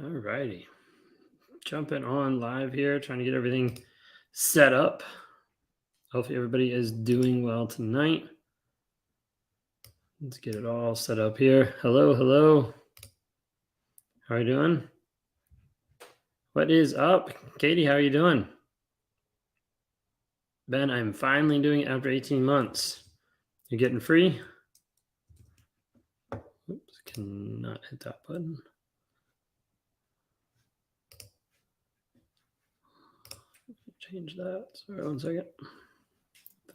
All righty. Jumping on live here, trying to get everything set up. Hopefully, everybody is doing well tonight. Let's get it all set up here. Hello, hello. How are you doing? What is up? Katie, how are you doing? Ben, I'm finally doing it after 18 months. You're getting free? Oops, cannot hit that button. Change that. Sorry, 1 second.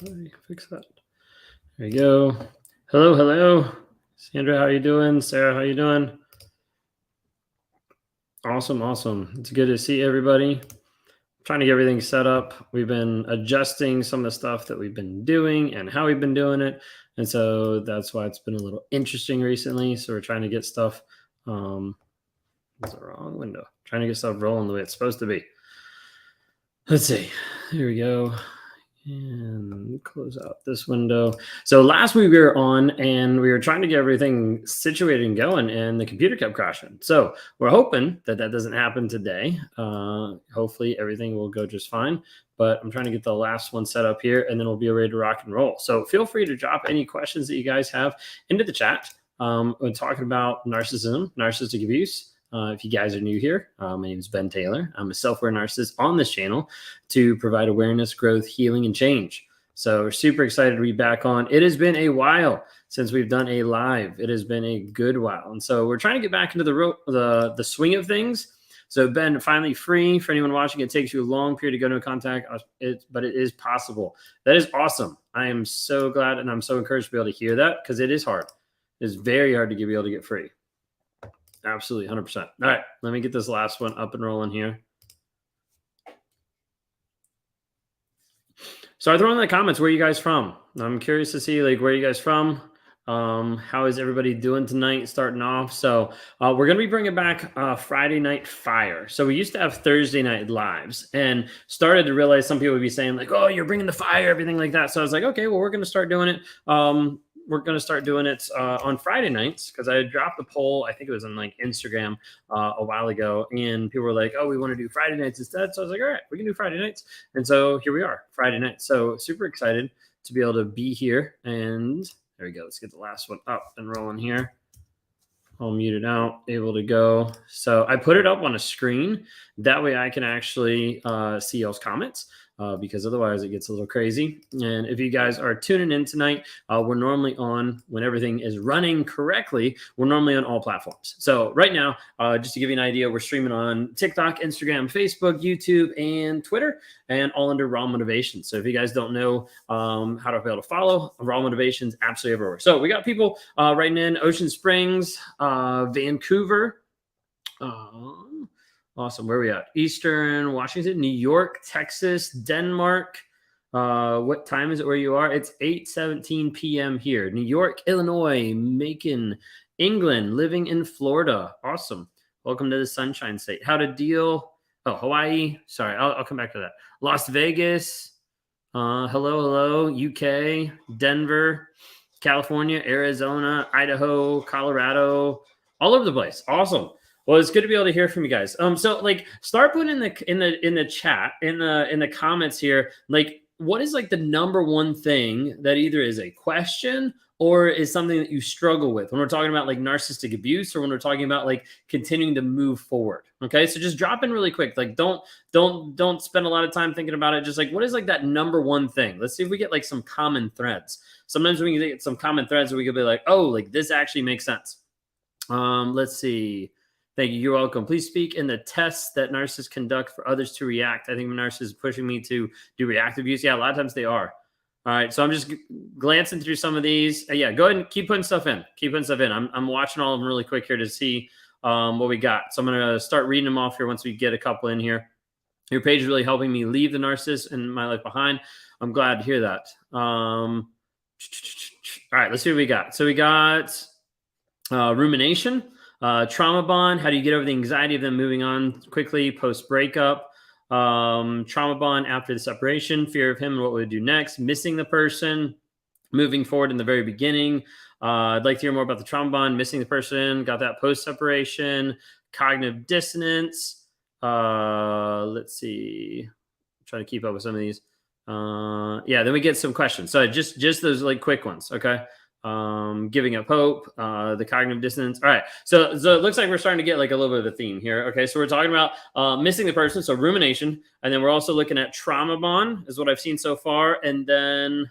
Let me fix that. There you go. Hello, hello. Sandra, how are you doing? Sarah, how are you doing? Awesome, awesome. It's good to see everybody. Trying to get everything set up. We've been adjusting some of the stuff that we've been doing and how we've been doing it. And so that's why it's been a little interesting recently. So we're trying to get stuff, that's the wrong window. Trying to get stuff rolling the way it's supposed to be. Let's see. Here we go. And close out this window. So last week we were on and we were trying to get everything situated and going, and the computer kept crashing. So we're hoping that that doesn't happen today. Hopefully everything will go just fine. But I'm trying to get the last one set up here, and then we'll be ready to rock and roll. So feel free to drop any questions that you guys have into the chat. We're talking about narcissism, narcissistic abuse. If you guys are new here, my name is Ben Taylor. I'm a self-aware narcissist on this channel to provide awareness, growth, healing, and change. So we're super excited to be back on. It has been a while since we've done a live. It has been a good while. And so we're trying to get back into the swing of things. So Ben, finally free for anyone watching. It takes you a long period to go into contact, but it is possible. That is awesome. I am so glad and I'm so encouraged to be able to hear that, because it is hard. It's very hard to be able to get free. Absolutely, 100%. All right, let me get this last one up and rolling here. So I throw in the comments, where are you guys from? I'm curious to see where are you guys from? How is everybody doing tonight, starting off? So we're going to be bringing back Friday Night Fire. So we used to have Thursday night lives, and started to realize some people would be saying oh, you're bringing the fire, everything like that. So I was like, okay, well, we're going to start doing it. We're going to start doing it on Friday nights, because I dropped the poll. I think it was on Instagram a while ago, and people were like, oh, we want to do Friday nights instead. So I was like, all right, we can do Friday nights. And so here we are, Friday night. So super excited to be able to be here. And there we go. Let's get the last one up and rolling here. I'll mute it out, able to go. So I put it up on a screen. That way I can actually see y'all's comments. Because otherwise it gets a little crazy. And if you guys are tuning in tonight, we're normally on, when everything is running correctly, we're normally on all platforms. So right now, just to give you an idea, we're streaming on TikTok, Instagram, Facebook, YouTube, and Twitter, and all under Raw Motivation. So if you guys don't know how to be able to follow, Raw Motivation's absolutely everywhere. So we got people writing in Ocean Springs, Vancouver, awesome. Where are we at? Eastern Washington, New York, Texas, Denmark. What time is it where you are? It's 8:17 p.m. here. New York, Illinois, Macon, England, living in Florida. Awesome. Welcome to the Sunshine State. How to deal? Oh, Hawaii. Sorry, I'll come back to that. Las Vegas. Hello. UK, Denver, California, Arizona, Idaho, Colorado, all over the place. Awesome. Well, it's good to be able to hear from you guys. So start putting in the chat, in the comments here, what is the number one thing that either is a question or is something that you struggle with when we're talking about narcissistic abuse, or when we're talking about continuing to move forward. Okay, so just drop in really quick. Don't spend a lot of time thinking about it. Just what is that number one thing? Let's see if we get some common threads. Sometimes we can get some common threads where we could be oh, this actually makes sense. Let's see. Thank you. You're welcome. Please speak in the tests that narcissists conduct for others to react. I think narcissists is pushing me to do reactive use. Yeah, a lot of times they are. All right. So I'm just glancing through some of these. Yeah, go ahead and keep putting stuff in. I'm watching all of them really quick here to see what we got. So I'm going to start reading them off here once we get a couple in here. Your page is really helping me leave the narcissist and my life behind. I'm glad to hear that. All right. Let's see what we got. So we got rumination. Trauma bond, how do you get over the anxiety of them moving on quickly post breakup? Trauma bond after the separation, fear of him and what would do next, missing the person, moving forward in the very beginning, I'd like to hear more about the trauma bond, missing the person, got that post separation, cognitive dissonance. Let's see. I'm trying to keep up with some of these. Yeah, then we get some questions. So just those like quick ones. Okay. Giving up hope, the cognitive dissonance. All right. So it looks like we're starting to get like a little bit of a theme here. Okay. So we're talking about missing the person. So rumination. And then we're also looking at trauma bond is what I've seen so far. And then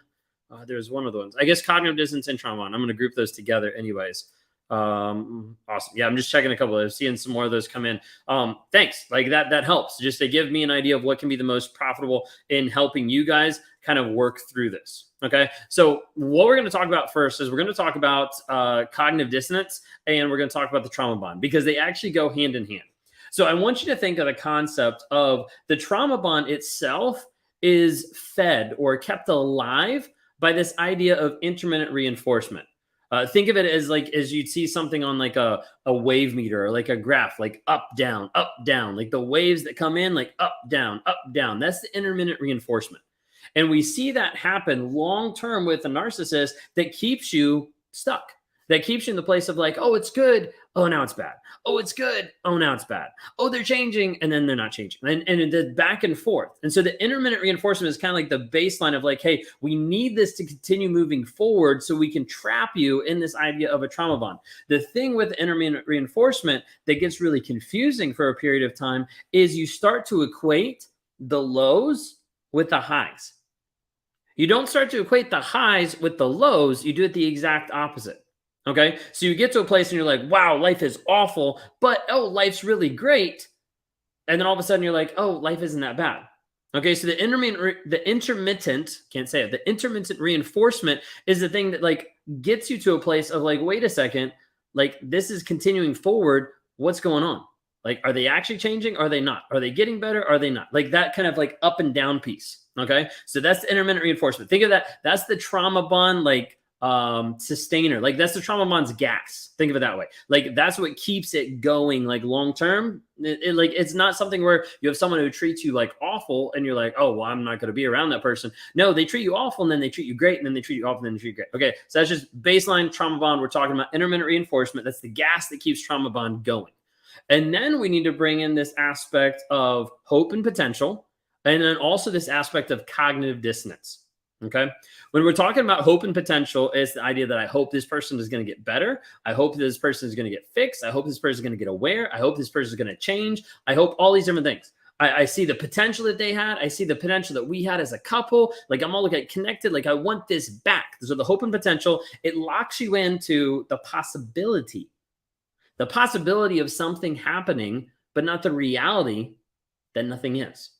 there's one of the ones, I guess, cognitive dissonance and trauma bond. I'm going to group those together anyways. Awesome. Yeah, I'm just checking a couple of those, seeing some more of those come in. Thanks. Like that helps just to give me an idea of what can be the most profitable in helping you guys kind of work through this. Okay. So what we're going to talk about first is we're going to talk about cognitive dissonance, and we're going to talk about the trauma bond because they actually go hand in hand. So I want you to think of the concept of the trauma bond itself is fed or kept alive by this idea of intermittent reinforcement. Think of it as like as you'd see something on like a wave meter or like a graph, like up, down, like the waves that come in, like up, down, up, down. That's the intermittent reinforcement. And we see that happen long term with a narcissist that keeps you stuck, that keeps you in the place of like, oh, it's good. Oh, now it's bad. Oh, it's good. Oh, now it's bad. Oh, they're changing. And then they're not changing. And the back and forth. And so the intermittent reinforcement is kind of like the baseline of like, hey, we need this to continue moving forward so we can trap you in this idea of a trauma bond. The thing with intermittent reinforcement that gets really confusing for a period of time is you start to equate the lows with the highs. You don't start to equate the highs with the lows. You do it the exact opposite. Okay. So you get to a place and you're like, wow, life is awful, but oh, life's really great. And then all of a sudden you're like, oh, life isn't that bad. Okay. So the intermittent, can't say it, the intermittent reinforcement is the thing that like gets you to a place of like, wait a second, like this is continuing forward. What's going on? Like, are they actually changing? Are they not? Are they getting better? Are they not? Like that kind of like up and down piece. Okay. So that's the intermittent reinforcement. Think of that. That's the trauma bond, like sustainer. Like that's the trauma bond's gas. Think of it that way. Like that's what keeps it going like long term. Like it's not something where you have someone who treats you like awful and you're like, oh, well, I'm not going to be around that person. No, they treat you awful and then they treat you great and then they treat you awful and then they treat you great. Okay. So that's just baseline trauma bond. We're talking about intermittent reinforcement. That's the gas that keeps trauma bond going. And then we need to bring in this aspect of hope and potential. And then also this aspect of cognitive dissonance. Okay. When we're talking about hope and potential, it's the idea that I hope this person is going to get better. I hope this person is going to get fixed. I hope this person is going to get aware. I hope this person is going to change. I hope all these different things. I see the potential that they had. I see the potential that we had as a couple. Like I'm all looking connected. Like I want this back. So the hope and potential, it locks you into the possibility of something happening, but not the reality that nothing is.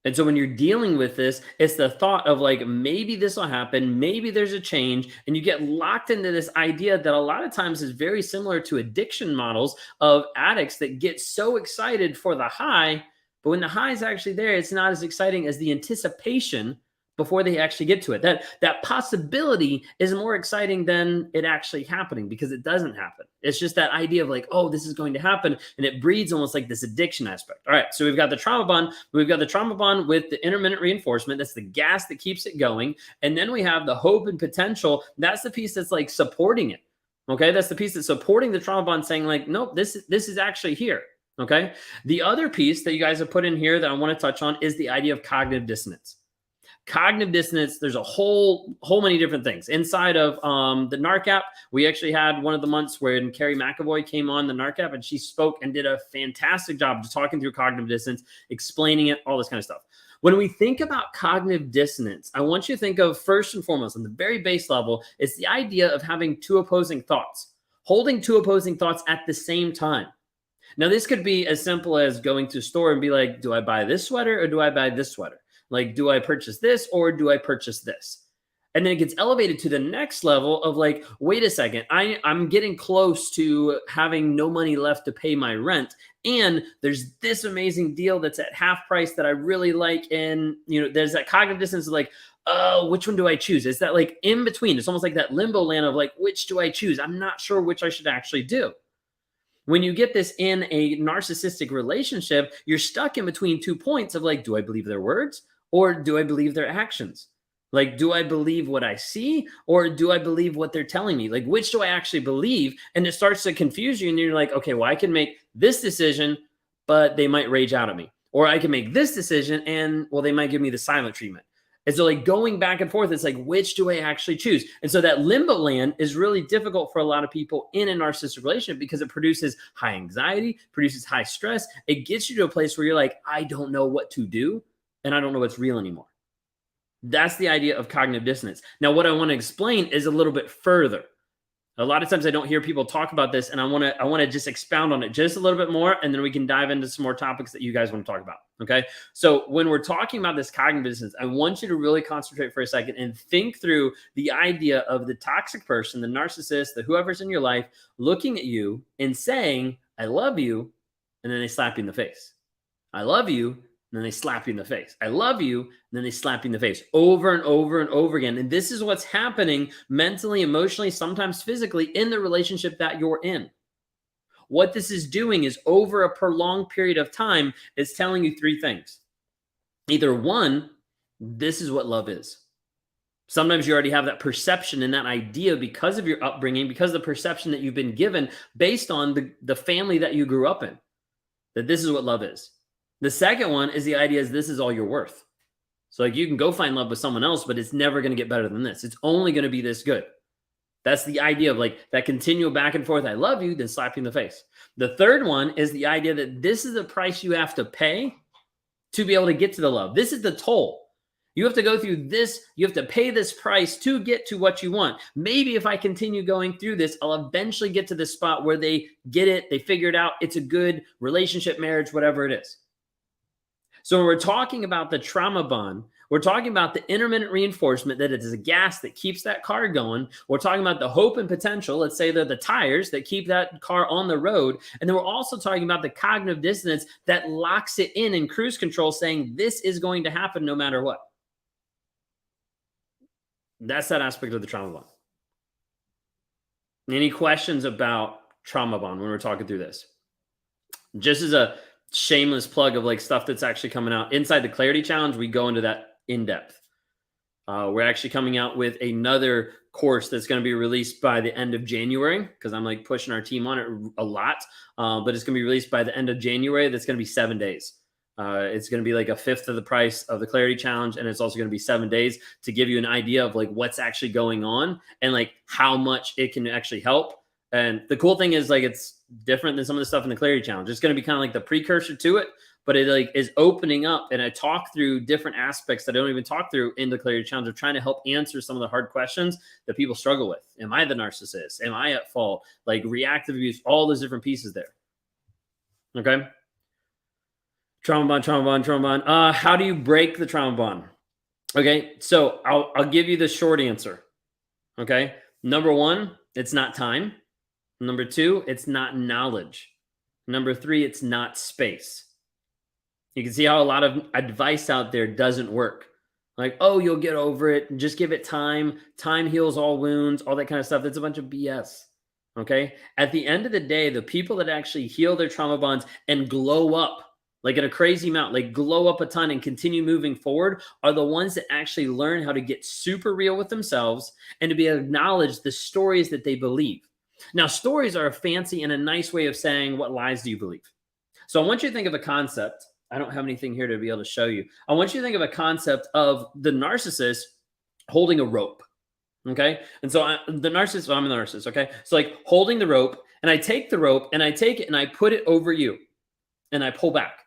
And so when you're dealing with this, it's the thought of like, maybe this will happen. Maybe there's a change. And you get locked into this idea that a lot of times is very similar to addiction models of addicts that get so excited for the high. But when the high is actually there, it's not as exciting as the anticipation before they actually get to it. That possibility is more exciting than it actually happening because it doesn't happen. It's just that idea of like, oh, this is going to happen. And it breeds almost like this addiction aspect. All right. So we've got the trauma bond. We've got the trauma bond with the intermittent reinforcement. That's the gas that keeps it going. And then we have the hope and potential. That's the piece that's like supporting it. Okay. That's the piece that's supporting the trauma bond saying like, nope, this is actually here. Okay. The other piece that you guys have put in here that I want to touch on is the idea of cognitive dissonance. Cognitive dissonance, there's a whole many different things. Inside of the NARC app, we actually had one of the months when Carrie McAvoy came on the NARC app and she spoke and did a fantastic job just talking through cognitive dissonance, explaining it, all this kind of stuff. When we think about cognitive dissonance, I want you to think of first and foremost on the very base level, it's the idea of having two opposing thoughts, holding two opposing thoughts at the same time. Now, this could be as simple as going to a store and be like, do I buy this sweater or do I buy this sweater? Like, do I purchase this or do I purchase this? And then it gets elevated to the next level of like, wait a second, I'm getting close to having no money left to pay my rent. And there's this amazing deal that's at half price that I really like. And, there's that cognitive dissonance of like, oh, which one do I choose? It's that like in between. It's almost like that limbo land of like, which do I choose? I'm not sure which I should actually do. When you get this in a narcissistic relationship, you're stuck in between 2 points of like, do I believe their words? Or do I believe their actions? Like, do I believe what I see or do I believe what they're telling me? Like, which do I actually believe? And it starts to confuse you. And you're like, okay, well, I can make this decision, but they might rage out at me. Or I can make this decision and, well, they might give me the silent treatment. And so, like, going back and forth, it's like, which do I actually choose? And so, that limbo land is really difficult for a lot of people in a narcissistic relationship because it produces high anxiety, produces high stress. It gets you to a place where you're like, I don't know what to do and I don't know what's real anymore. That's the idea of cognitive dissonance. Now, what I want to explain is a little bit further. A lot of times I don't hear people talk about this, and I want to just expound on it just a little bit more, and then we can dive into some more topics that you guys want to talk about. Okay. So when we're talking about this cognitive dissonance, I want you to really concentrate for a second and think through the idea of the toxic person, the narcissist, the whoever's in your life, looking at you and saying, I love you, and then they slap you in the face. I love you, and then they slap you in the face. I love you, and then they slap you in the face over and over and over again. And this is what's happening mentally, emotionally, sometimes physically in the relationship that you're in. What this is doing is over a prolonged period of time, it's telling you three things. Either one, this is what love is. Sometimes you already have that perception and that idea because of your upbringing, because of the perception that you've been given based on the family that you grew up in, that this is what love is. The second one is the idea is this is all you're worth. So like you can go find love with someone else, but it's never going to get better than this. It's only going to be this good. That's the idea of like that continual back and forth. I love you, then slap you in the face. The third one is the idea that this is the price you have to pay to be able to get to the love. This is the toll. You have to go through this. You have to pay this price to get to what you want. Maybe if I continue going through this, I'll eventually get to this spot where they get it. They figure it out. It's a good relationship, marriage, whatever it is. So when we're talking about the trauma bond, we're talking about the intermittent reinforcement that it is a gas that keeps that car going. We're talking about the hope and potential. Let's say they're the tires that keep that car on the road. And then we're also talking about the cognitive dissonance that locks it in cruise control, saying this is going to happen no matter what. That's that aspect of the trauma bond. Any questions about trauma bond when we're talking through this? Just as a shameless plug of like stuff that's actually coming out inside the Clarity Challenge, we go into that in depth. We're actually coming out with another course that's going to be released by the end of January because I'm like pushing our team on it a lot. But it's going to be released by the end of January. That's going to be 7 days. It's going to be like a fifth of the price of the Clarity Challenge. And it's also going to be 7 days to give you an idea of like what's actually going on and like how much it can actually help. And the cool thing is like, it's different than some of the stuff in the Clarity Challenge. It's going to be kind of like the precursor to it, but it like is opening up. And I talk through different aspects that I don't even talk through in the Clarity Challenge of trying to help answer some of the hard questions that people struggle with. Am I the narcissist? Am I at fault? Like reactive abuse, all those different pieces there. Okay. Trauma bond, trauma bond, trauma bond. How do you break the trauma bond? Okay. So I'll give you the short answer. Okay. Number one, it's not time. Number two, it's not knowledge. Number three, it's not space. You can see how a lot of advice out there doesn't work. Like, oh, you'll get over it. Just give it time. Time heals all wounds, all that kind of stuff. That's a bunch of BS. Okay. At the end of the day, the people that actually heal their trauma bonds and glow up like in a crazy amount, like glow up a ton and continue moving forward are the ones that actually learn how to get super real with themselves and to be able to acknowledge the stories that they believe. Now, stories are a fancy and a nice way of saying what lies do you believe. So I want you to think of a concept. I don't have anything here to be able to show you. I want you to think of a concept of the narcissist holding a rope. Okay. And so I'm the narcissist. Okay. So like holding the rope, and I take the rope and I take it and I put it over you and I pull back.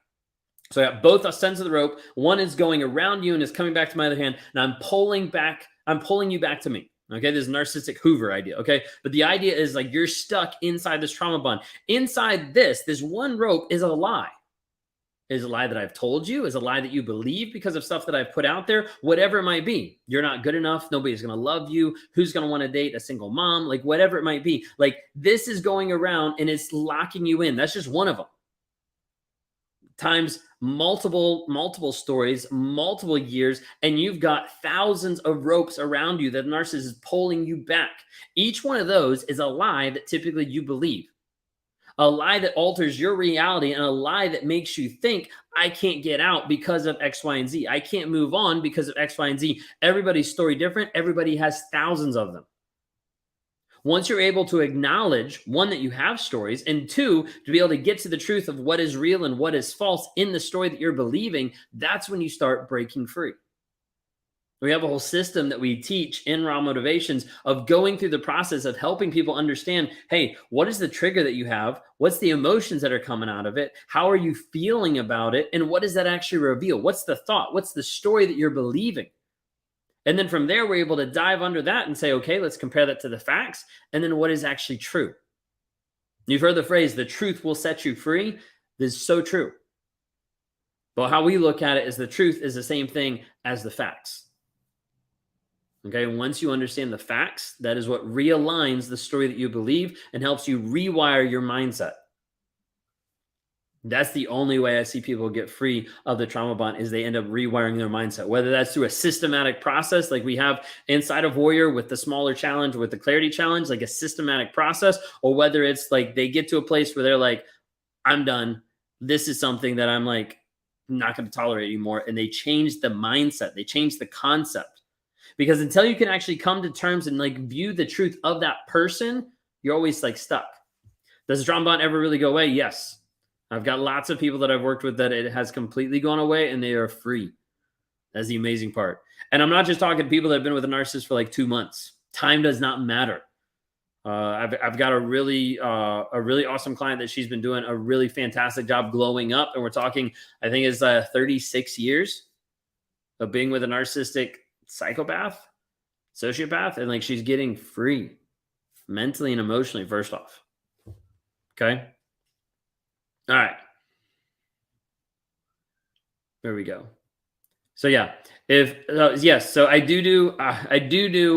So I got both ends of the rope. One is going around you and is coming back to my other hand. And I'm pulling back. I'm pulling you back to me. Okay. This narcissistic Hoover idea. Okay. But the idea is like you're stuck inside this trauma bond. Inside this one rope is a lie. Is a lie that I've told you, is a lie that you believe because of stuff that I've put out there, whatever it might be. You're not good enough. Nobody's going to love you. Who's going to want to date a single mom? Like whatever it might be. Like this is going around and it's locking you in. That's just one of them. Times multiple stories, multiple years, and you've got thousands of ropes around you that the narcissist is pulling you back. Each one of those is a lie that typically you believe. a lie that alters your reality, and a lie that makes you think, I can't get out because of X, Y, and Z. I can't move on because of X, Y, and Z. Everybody's story different. Everybody has thousands of them. Once you're able to acknowledge, one, that you have stories, and two, to be able to get to the truth of what is real and what is false in the story that you're believing, that's when you start breaking free. We have a whole system that we teach in Raw Motivations of going through the process of helping people understand, hey, what is the trigger that you have? What's the emotions that are coming out of it? How are you feeling about it? And what does that actually reveal? What's the thought? What's the story that you're believing? And then from there, we're able to dive under that and say, okay, let's compare that to the facts. And then what is actually true? You've heard the phrase, the truth will set you free. This is so true. But how we look at it is the truth is the same thing as the facts. Okay, once you understand the facts, that is what realigns the story that you believe and helps you rewire your mindset. That's the only way I see people get free of the trauma bond, is they end up rewiring their mindset, whether that's through a systematic process like we have inside of Warrior with the smaller challenge, with the clarity challenge, like a systematic process, or whether it's like they get to a place where they're like, I'm done. This is something that I'm like not going to tolerate anymore. And they change the mindset. They change the concept. Because until you can actually come to terms and like view the truth of that person, you're always like stuck. Does the trauma bond ever really go away? Yes. I've got lots of people that I've worked with that it has completely gone away and they are free. That's the amazing part. And I'm not just talking to people that have been with a narcissist for like 2 months. Time does not matter. I've got a really awesome client that she's been doing a really fantastic job glowing up. And we're talking, I think it's 36 years of being with a narcissistic psychopath, sociopath, and like she's getting free mentally and emotionally, first off. Okay. All right. There we go. So yeah, yes, so I do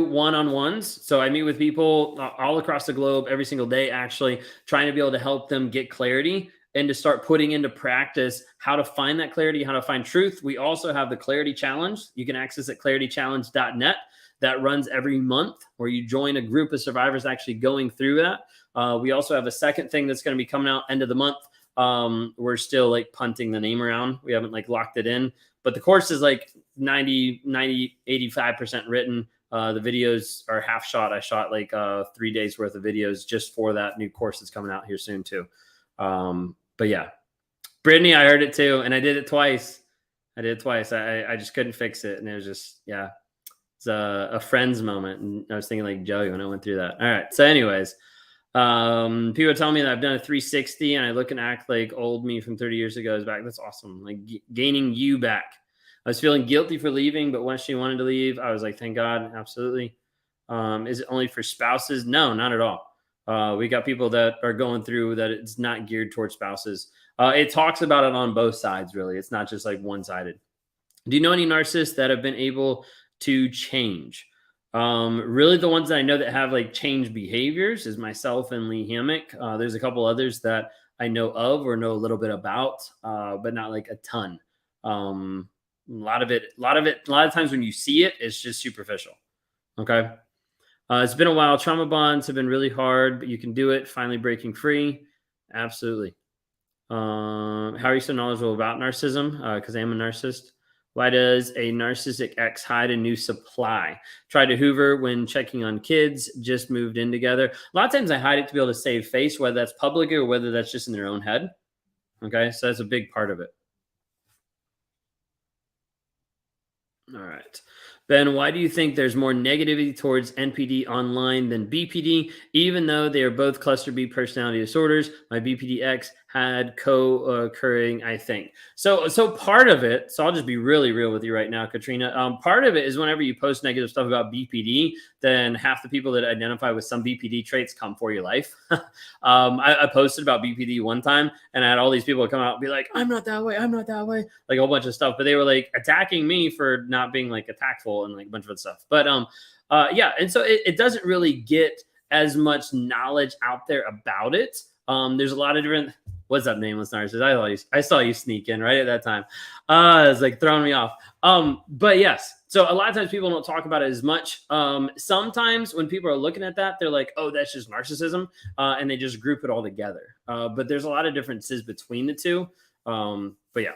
one-on-ones. So I meet with people all across the globe every single day, actually trying to be able to help them get clarity and to start putting into practice how to find that clarity, how to find truth. We also have the Clarity Challenge. You can access it claritychallenge.net. That runs every month, where you join a group of survivors actually going through that. We also have a second thing that's going to be coming out end of the month. We're still like punting the name around. We haven't like locked it in, but the course is like 85% written. The videos are half shot. I shot like 3 days worth of videos just for that new course that's coming out here soon too. But yeah, Brittany, I heard it too. And I did it twice. I just couldn't fix it. And it was just, yeah, it's a friend's moment. And I was thinking like Joey when I went through that. All right. So anyways, people are telling me that I've done a 360 and I look and act like old me from 30 years ago is back. That's awesome. Like gaining you back. I was feeling guilty for leaving, but when she wanted to leave, I was like, thank God. Absolutely. Is it only for spouses? No, not at all. We got people that are going through that. It's not geared towards spouses. It talks about it on both sides, really. It's not just like one-sided. Do you know any narcissists that have been able to change? Really the ones that I know that have like changed behaviors is myself and Lee Hammock. There's a couple others that I know of or know a little bit about, but not like a ton. A lot of times when you see it, it's just superficial. Okay. It's been a while. Trauma bonds have been really hard, but you can do it. Finally breaking free. Absolutely. How are you so knowledgeable about narcissism? Because I am a narcissist. Why does a narcissistic ex hide a new supply? Try to hoover when checking on kids, just moved in together. A lot of times I hide it to be able to save face, whether that's publicly or whether that's just in their own head. Okay, so that's a big part of it. All right. Ben, why do you think there's more negativity towards NPD online than BPD, even though they are both cluster B personality disorders? My BPDX had co-occurring, I think. So part of it, so I'll just be really real with you right now, Katrina. Part of it is whenever you post negative stuff about BPD, then half the people that identify with some BPD traits come for your life. I posted about BPD one time, and I had all these people come out and be like, I'm not that way, like a whole bunch of stuff. But they were like attacking me for not being like attackful and like a bunch of other stuff. But yeah, and so it doesn't really get as much knowledge out there about it. There's a lot of different What's up, nameless narcissist? I saw you sneak in right at that time. It's like throwing me off. But yes, so a lot of times people don't talk about it as much. Sometimes when people are looking at that, they're like, oh, that's just narcissism, and they just group it all together. But there's a lot of differences between the two. But yeah.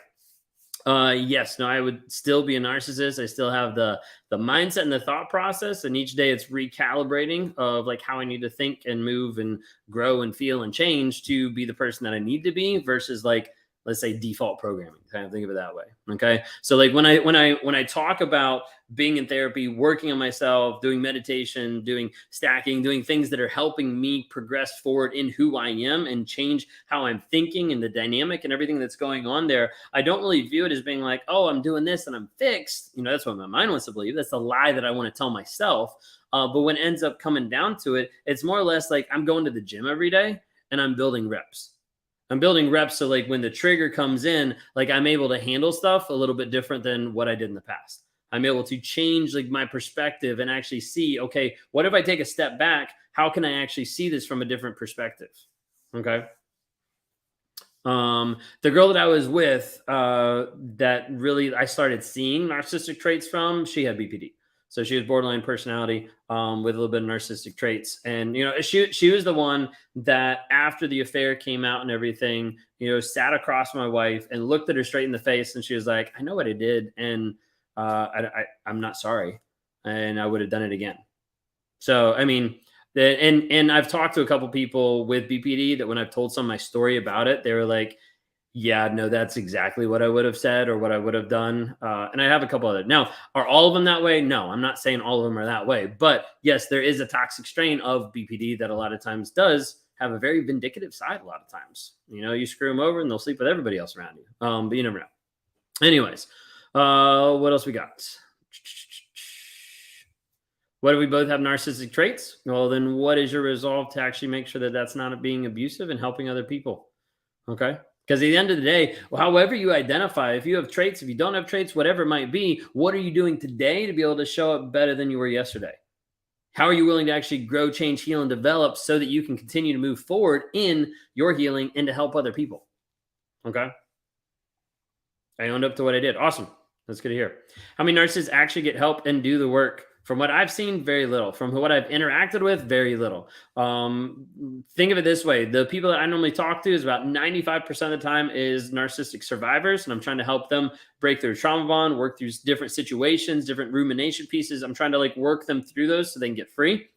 Yes, no, I would still be a narcissist. I still have the mindset and the thought process, and each day it's recalibrating of like how I need to think and move and grow and feel and change to be the person that I need to be versus like, let's say, default programming. Kind of think of it that way. Okay. So like when I talk about being in therapy, working on myself, doing meditation, doing stacking, doing things that are helping me progress forward in who I am and change how I'm thinking and the dynamic and everything that's going on there, I don't really view it as being like, oh, I'm doing this and I'm fixed. You know, that's what my mind wants to believe. That's the lie that I want to tell myself. But when it ends up coming down to it, it's more or less like I'm going to the gym every day and I'm building reps. I'm building reps. So like when the trigger comes in, like I'm able to handle stuff a little bit different than what I did in the past. I'm able to change like my perspective and actually see, okay, what if I take a step back? How can I actually see this from a different perspective? Okay. The girl that I was with, that really I started seeing narcissistic traits from, she had BPD. So she was borderline personality, with a little bit of narcissistic traits. And, you know, she was the one that after the affair came out and everything, you know, sat across my wife and looked at her straight in the face. And she was like, I know what I did. And, I'm not sorry. And I would have done it again. So, I mean, and I've talked to a couple people with BPD that when I've told some of my story about it, they were like, yeah, no, that's exactly what I would have said or what I would have done. And I have a couple other. Now, are all of them that way? No, I'm not saying all of them are that way. But yes, there is a toxic strain of BPD that a lot of times does have a very vindictive side a lot of times. You know, you screw them over and they'll sleep with everybody else around you. But you never know. Anyways, what else we got? What do we both have narcissistic traits? Well, then what is your resolve to actually make sure that that's not being abusive and helping other people? Okay. Because at the end of the day, however you identify, if you have traits, if you don't have traits, whatever it might be, what are you doing today to be able to show up better than you were yesterday? How are you willing to actually grow, change, heal, and develop so that you can continue to move forward in your healing and to help other people? Okay. I owned up to what I did. Awesome. That's good to hear. How many narcissists actually get help and do the work? From what I've seen, very little. From what I've interacted with, very little. Think of it this way. The people that I normally talk to is about 95% of the time is narcissistic survivors. And I'm trying to help them break through trauma bond, work through different situations, different rumination pieces. I'm trying to like work them through those so they can get free.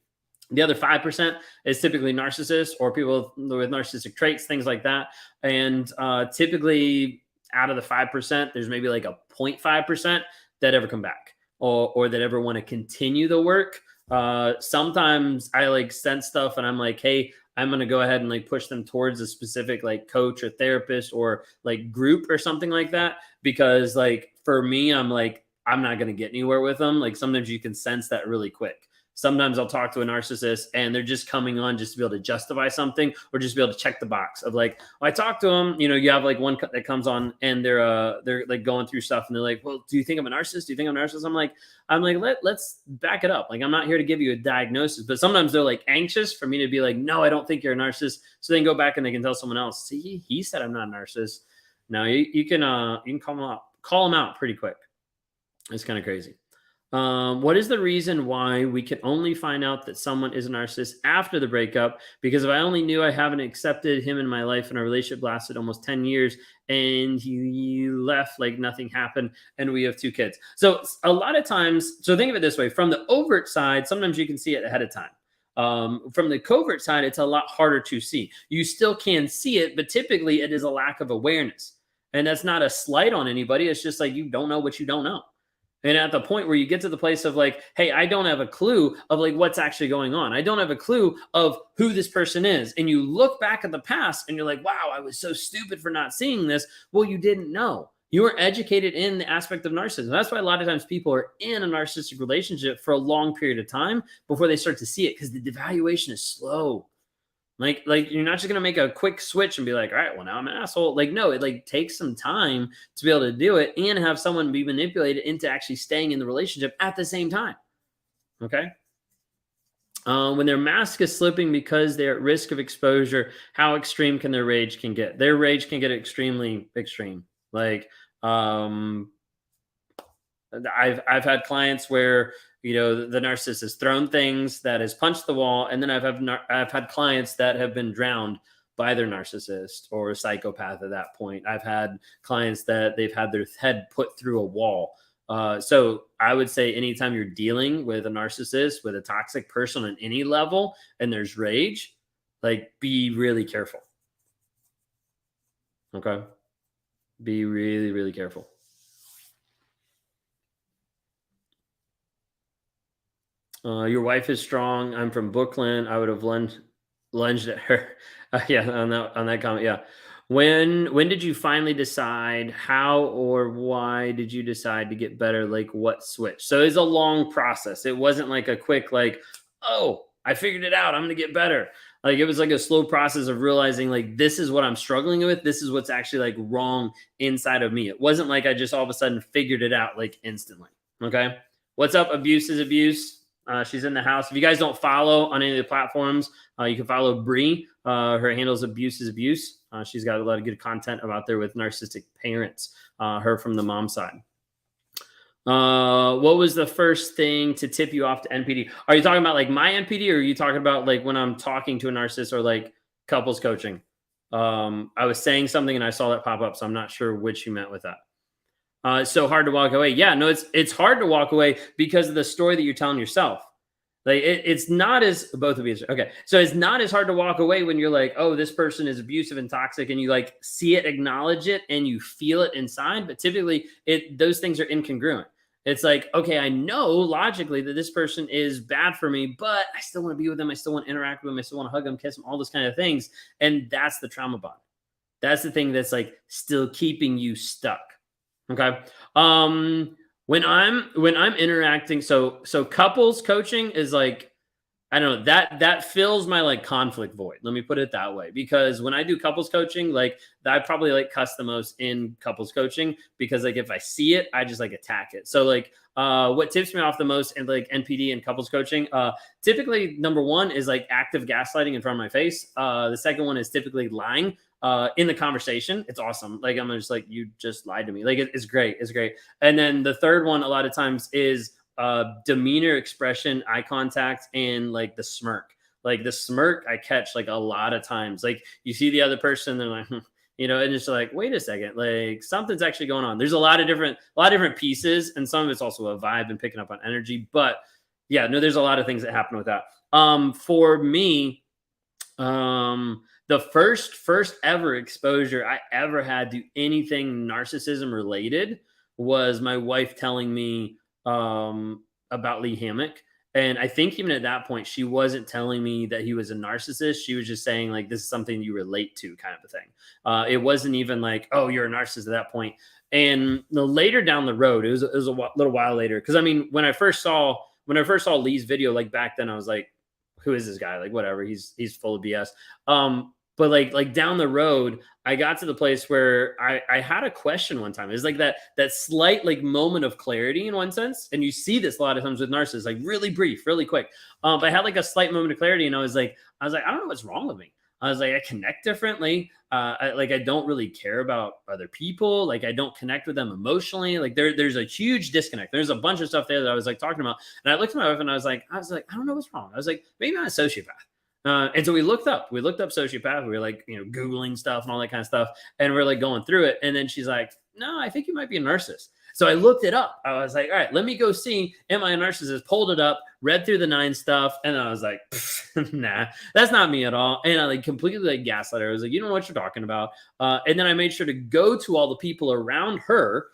The other 5% is typically narcissists or people with narcissistic traits, things like that. And typically out of the 5%, there's maybe like a 0.5% that ever come back. Or that ever want to continue the work. Sometimes I like sense stuff and I'm like, hey, I'm going to go ahead and like push them towards a specific like coach or therapist or like group or something like that. Because like for me, I'm like, I'm not going to get anywhere with them. Like sometimes you can sense that really quick. Sometimes I'll talk to a narcissist and they're just coming on just to be able to justify something or just be able to check the box of like, well, I talked to them, you know, you have like one that comes on and they're like going through stuff and they're like, well, do you think I'm a narcissist? Do you think I'm a narcissist? I'm like, let's back it up. Like, I'm not here to give you a diagnosis, but sometimes they're like anxious for me to be like, no, I don't think you're a narcissist. So they can go back and they can tell someone else, see, he said I'm not a narcissist. No, you can call them out pretty quick. It's kind of crazy. What is the reason why we can only find out that someone is a narcissist after the breakup? Because if I only knew I haven't accepted him in my life and our relationship lasted almost 10 years and he left like nothing happened and we have 2 kids. So a lot of times, so think of it this way, from the overt side, sometimes you can see it ahead of time. From the covert side, it's a lot harder to see. You still can see it, but typically it is a lack of awareness. And that's not a slight on anybody. It's just like, you don't know what you don't know. And at the point where you get to the place of like, hey, I don't have a clue of like what's actually going on. I don't have a clue of who this person is. And you look back at the past and you're like, wow, I was so stupid for not seeing this. Well, you didn't know. You were educated in the aspect of narcissism. That's why a lot of times people are in a narcissistic relationship for a long period of time before they start to see it, because the devaluation is slow. Like you're not just gonna make a quick switch and be like, all right, well now I'm an asshole. Like, no, it like takes some time to be able to do it and have someone be manipulated into actually staying in the relationship at the same time. Okay. When their mask is slipping because they're at risk of exposure, how extreme can their rage can get? Their rage can get extremely extreme. Like, um, I've had clients where the narcissist has thrown things, that has punched the wall, and then I've had clients that have been drowned by their narcissist or a psychopath at that point. I've had clients that they've had their head put through a wall. So I would say anytime you're dealing with a narcissist, with a toxic person on any level, and there's rage, like be really careful. Okay, be really really careful. Your wife is strong. I'm from Brooklyn. I would have lunged at her. Yeah, on that comment. Yeah. When did you finally decide? How or why did you decide to get better? Like what switch? So it's a long process. It wasn't like a quick like, oh, I figured it out. I'm gonna get better. Like it was like a slow process of realizing like this is what I'm struggling with. This is what's actually like wrong inside of me. It wasn't like I just all of a sudden figured it out like instantly. Okay. What's up? Abuse is abuse. She's in the house. If you guys don't follow on any of the platforms, you can follow Bree. Her handle is Abuse is Abuse. She's got a lot of good content about there with narcissistic parents, her from the mom side. What was the first thing to tip you off to NPD? Are you talking about like my NPD, or are you talking about like when I'm talking to a narcissist or like couples coaching? I was saying something and I saw that pop up, so I'm not sure which you meant with that. It's so hard to walk away. Yeah, no, it's hard to walk away because of the story that you're telling yourself. Like it's not as both of you. Okay, so it's not as hard to walk away when you're like, oh, this person is abusive and toxic, and you like see it, acknowledge it, and you feel it inside. But typically, those things are incongruent. It's like, okay, I know logically that this person is bad for me, but I still want to be with them. I still want to interact with them. I still want to hug them, kiss them, all those kind of things. And that's the trauma bond. That's the thing that's like still keeping you stuck. Okay. When I'm interacting, so couples coaching is like, I don't know, that fills my like conflict void. Let me put it that way. Because when I do couples coaching, like I probably like cuss the most in couples coaching, because like if I see it, I just like attack it. So like what tips me off the most in like NPD and couples coaching, typically number one is like active gaslighting in front of my face. The second one is typically lying in the conversation. It's awesome. Like I'm just like, you just lied to me. Like it's great. It's great. And then the third one a lot of times is demeanor, expression, eye contact, and like the smirk. Like the smirk I catch like a lot of times. Like you see the other person, they're like, and it's like, wait a second, like something's actually going on. There's a lot of different pieces, and some of it's also a vibe and picking up on energy. But yeah, no, there's a lot of things that happen with that. For me, the first ever exposure I ever had to anything narcissism related was my wife telling me about Lee Hammock. And I think even at that point, she wasn't telling me that he was a narcissist. She was just saying like, this is something you relate to, kind of a thing. It wasn't even like, oh, you're a narcissist at that point. And later down the road, it was a little while later. Cause I mean, when I first saw Lee's video, like back then I was like, who is this guy? Like, whatever, he's full of BS. But like down the road, I got to the place where I had a question one time. It's like that slight like moment of clarity in one sense. And you see this a lot of times with narcissists, like really brief, really quick. But I had like a slight moment of clarity, and I was like, I don't know what's wrong with me. I was like, I connect differently. I don't really care about other people. Like I don't connect with them emotionally. Like there's a huge disconnect. There's a bunch of stuff there that I was like talking about. And I looked at my wife and I was like, I don't know what's wrong. I was like, maybe I'm a sociopath. And so we looked up sociopath. We were like, Googling stuff and all that kind of stuff. And we're like going through it. And then she's like, no, I think you might be a narcissist. So I looked it up. I was like, all right, let me go see, am I a narcissist? Pulled it up, read through the 9 stuff. And I was like, nah, that's not me at all. And I like completely like gaslight her. I was like, you don't know what you're talking about. And then I made sure to go to all the people around her,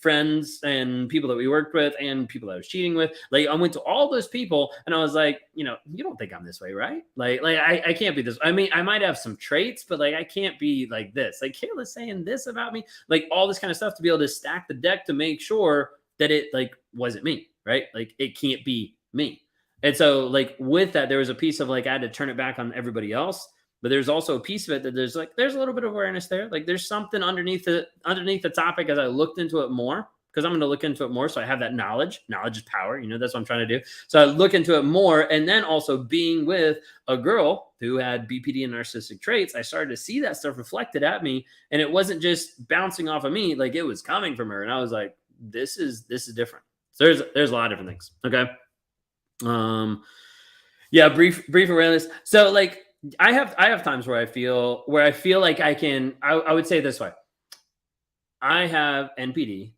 friends and people that we worked with and people that I was cheating with. Like I went to all those people and I was like, you don't think I'm this way, right? Like I can't be this. I mean, I might have some traits, but like I can't be like this. Like Kayla's saying this about me, like all this kind of stuff to be able to stack the deck to make sure that it like wasn't me, right? Like it can't be me. And so like with that, there was a piece of like I had to turn it back on everybody else. But there's also a piece of it that there's a little bit of awareness there. Like there's something underneath the topic as I looked into it more. because I'm going to look into it more. So I have that knowledge. Knowledge is power. That's what I'm trying to do. So I look into it more. And then also being with a girl who had BPD and narcissistic traits, I started to see that stuff reflected at me. And it wasn't just bouncing off of me, like it was coming from her. And I was like, this is different. So there's a lot of different things. Okay. Yeah, brief awareness. So like I have times where I feel like I would say it this way. I have NPD,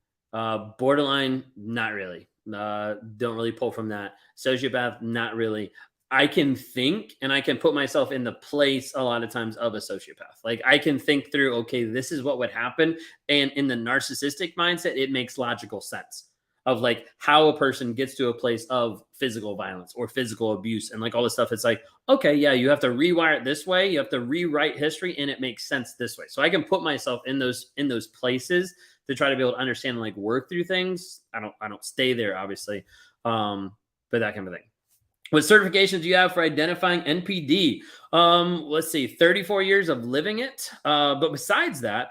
borderline, not really. Don't really pull from that. Sociopath, not really. I can think and I can put myself in the place a lot of times of a sociopath. Like I can think through, okay, this is what would happen. And in the narcissistic mindset, it makes logical sense of like how a person gets to a place of physical violence or physical abuse and like all this stuff. It's like, okay, yeah, you have to rewire it this way. You have to rewrite history and it makes sense this way. So I can put myself in those places to try to be able to understand and like work through things. I don't stay there, obviously. But that kind of thing. What certifications do you have for identifying NPD? Let's see, 34 years of living it. But besides that,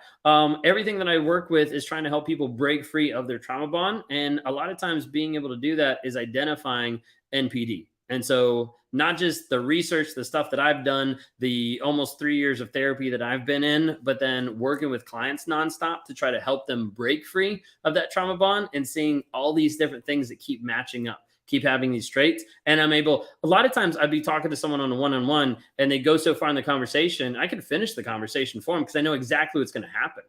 everything that I work with is trying to help people break free of their trauma bond. And a lot of times being able to do that is identifying NPD. And so not just the research, the stuff that I've done, the almost 3 years of therapy that I've been in, but then working with clients nonstop to try to help them break free of that trauma bond and seeing all these different things that keep matching up, keep having these traits. And I'm able, a lot of times I'd be talking to someone on a one-on-one and they go so far in the conversation, I can finish the conversation for them because I know exactly what's going to happen.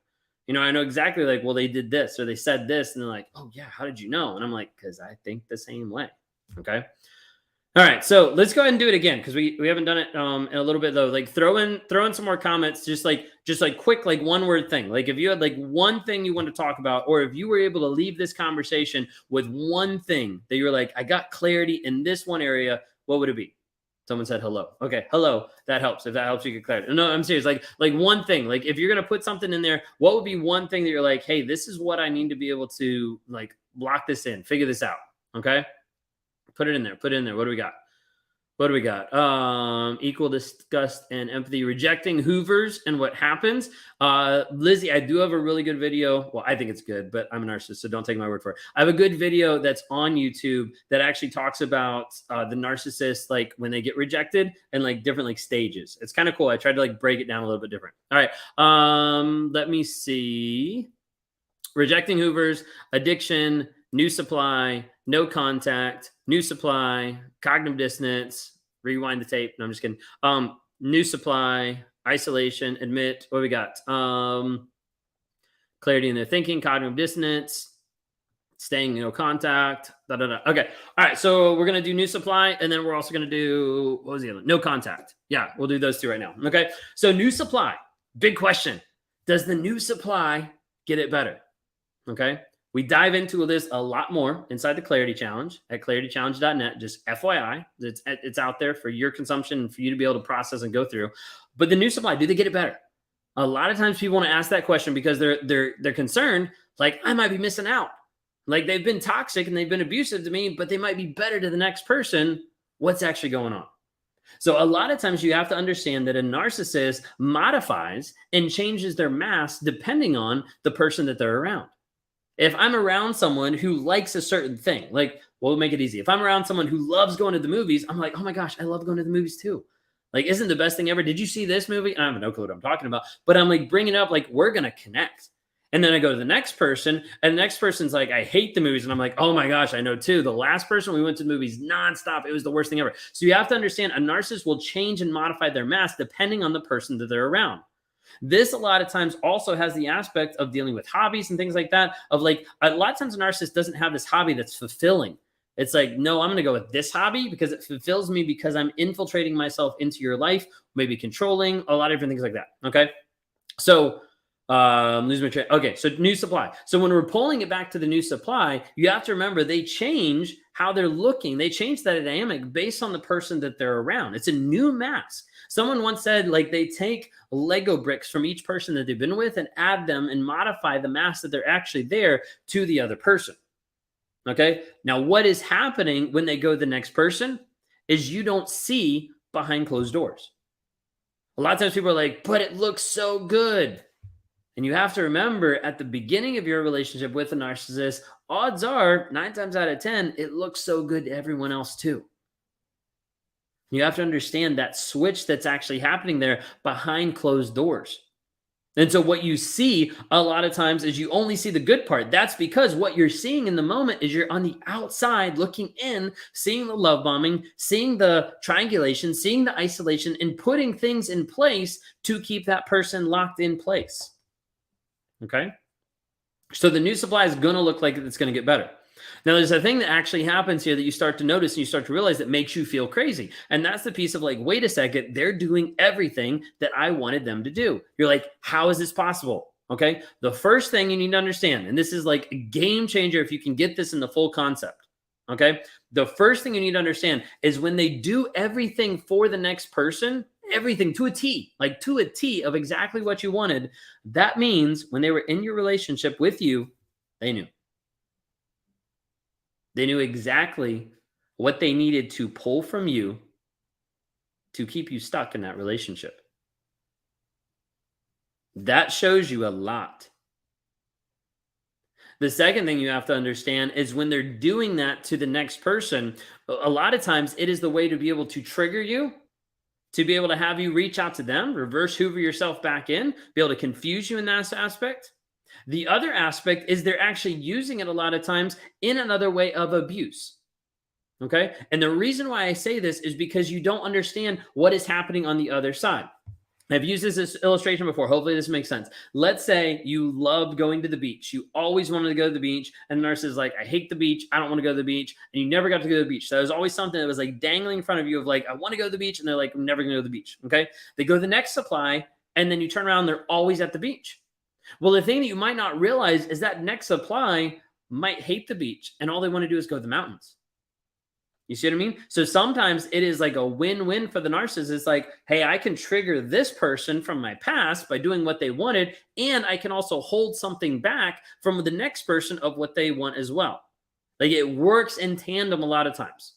I know exactly like, well, they did this or they said this. And they're like, oh yeah, how did you know? And I'm like, because I think the same way. Okay. All right, so let's go ahead and do it again because we haven't done it in a little bit though. Like throw in some more comments, just like quick, like one word thing. Like if you had like one thing you want to talk about, or if you were able to leave this conversation with one thing that you were like, I got clarity in this one area, what would it be? Someone said hello. Okay, hello. That helps. If that helps you get clarity. No, I'm serious. Like one thing. Like if you're gonna put something in there, what would be one thing that you're like, hey, this is what I need to be able to like lock this in, figure this out. Okay. Put it in there. What do we got? Equal disgust and empathy, rejecting Hoovers and what happens. Lizzie, I do have a really good video. Well, I think it's good, but I'm a narcissist, so don't take my word for it. I have a good video that's on YouTube that actually talks about the narcissist, like when they get rejected and like different like stages. It's kind of cool. I tried to like break it down a little bit different. All right. Let me see. Rejecting Hoovers, addiction, new supply, no contact, new supply, cognitive dissonance, rewind the tape. No, I'm just kidding. New supply, isolation, admit. What we got? Clarity in their thinking, cognitive dissonance, staying in no contact. Okay. All right. So we're going to do new supply. And then we're also going to do, what was the other? No contact. Yeah. We'll do those two right now. Okay. So new supply, big question. Does the new supply get it better? Okay. We dive into this a lot more inside the Clarity Challenge at claritychallenge.net. Just FYI, it's out there for your consumption, for you to be able to process and go through. But the new supply, do they get it better? A lot of times people want to ask that question because they're concerned, like I might be missing out. Like they've been toxic and they've been abusive to me, but they might be better to the next person. What's actually going on? So a lot of times you have to understand that a narcissist modifies and changes their mask depending on the person that they're around. If I'm around someone who likes a certain thing, like, we'll make it easy. If I'm around someone who loves going to the movies, I'm like, oh my gosh, I love going to the movies too. Like, isn't the best thing ever? Did you see this movie? I have no clue what I'm talking about, but I'm like bringing it up, like, we're going to connect. And then I go to the next person and the next person's like, I hate the movies. And I'm like, oh my gosh, I know too. The last person we went to the movies nonstop. It was the worst thing ever. So you have to understand a narcissist will change and modify their mask depending on the person that they're around. This a lot of times also has the aspect of dealing with hobbies and things like that, of like a lot of times a narcissist doesn't have this hobby that's fulfilling. It's like, no, I'm going to go with this hobby because it fulfills me because I'm infiltrating myself into your life, maybe controlling, a lot of different things like that. Okay. So lose my train. Okay. So new supply. So when we're pulling it back to the new supply, you have to remember they change how they're looking. They change that dynamic based on the person that they're around. It's a new mask. Someone once said, like, they take Lego bricks from each person that they've been with and add them and modify the mask that they're actually there to the other person. Okay. Now, what is happening when they go to the next person is you don't see behind closed doors. A lot of times people are like, but it looks so good. And you have to remember at the beginning of your relationship with a narcissist, odds are 9 times out of 10, it looks so good to everyone else too. You have to understand that switch that's actually happening there behind closed doors. And so what you see a lot of times is you only see the good part. That's because what you're seeing in the moment is you're on the outside looking in, seeing the love bombing, seeing the triangulation, seeing the isolation, and putting things in place to keep that person locked in place. Okay? So the new supply is going to look like it's going to get better. Now, there's a thing that actually happens here that you start to notice and you start to realize that makes you feel crazy. And that's the piece of like, wait a second, they're doing everything that I wanted them to do. You're like, how is this possible? Okay. The first thing you need to understand, and this is like a game changer if you can get this in the full concept. Okay. The first thing you need to understand is when they do everything for the next person, everything to a T, like to a T of exactly what you wanted, that means when they were in your relationship with you, they knew. They knew exactly what they needed to pull from you to keep you stuck in that relationship. That shows you a lot. The second thing you have to understand is when they're doing that to the next person, a lot of times it is the way to be able to trigger you, to be able to have you reach out to them, reverse hoover yourself back in, be able to confuse you in that aspect. The other aspect is they're actually using it a lot of times in another way of abuse. Okay. And the reason why I say this is because you don't understand what is happening on the other side. I've used this as illustration before. Hopefully this makes sense. Let's say you loved going to the beach. You always wanted to go to the beach. And the nurse is like, I hate the beach. I don't want to go to the beach. And you never got to go to the beach. So there's always something that was like dangling in front of you of like, I want to go to the beach. And they're like, I'm never going to go to the beach. Okay. They go to the next supply. And then you turn around, they're always at the beach. Well, the thing that you might not realize is that next supply might hate the beach. And all they want to do is go to the mountains. You see what I mean? So sometimes it is like a win-win for the narcissist. It's like, hey, I can trigger this person from my past by doing what they wanted, and I can also hold something back from the next person of what they want as well. Like it works in tandem a lot of times.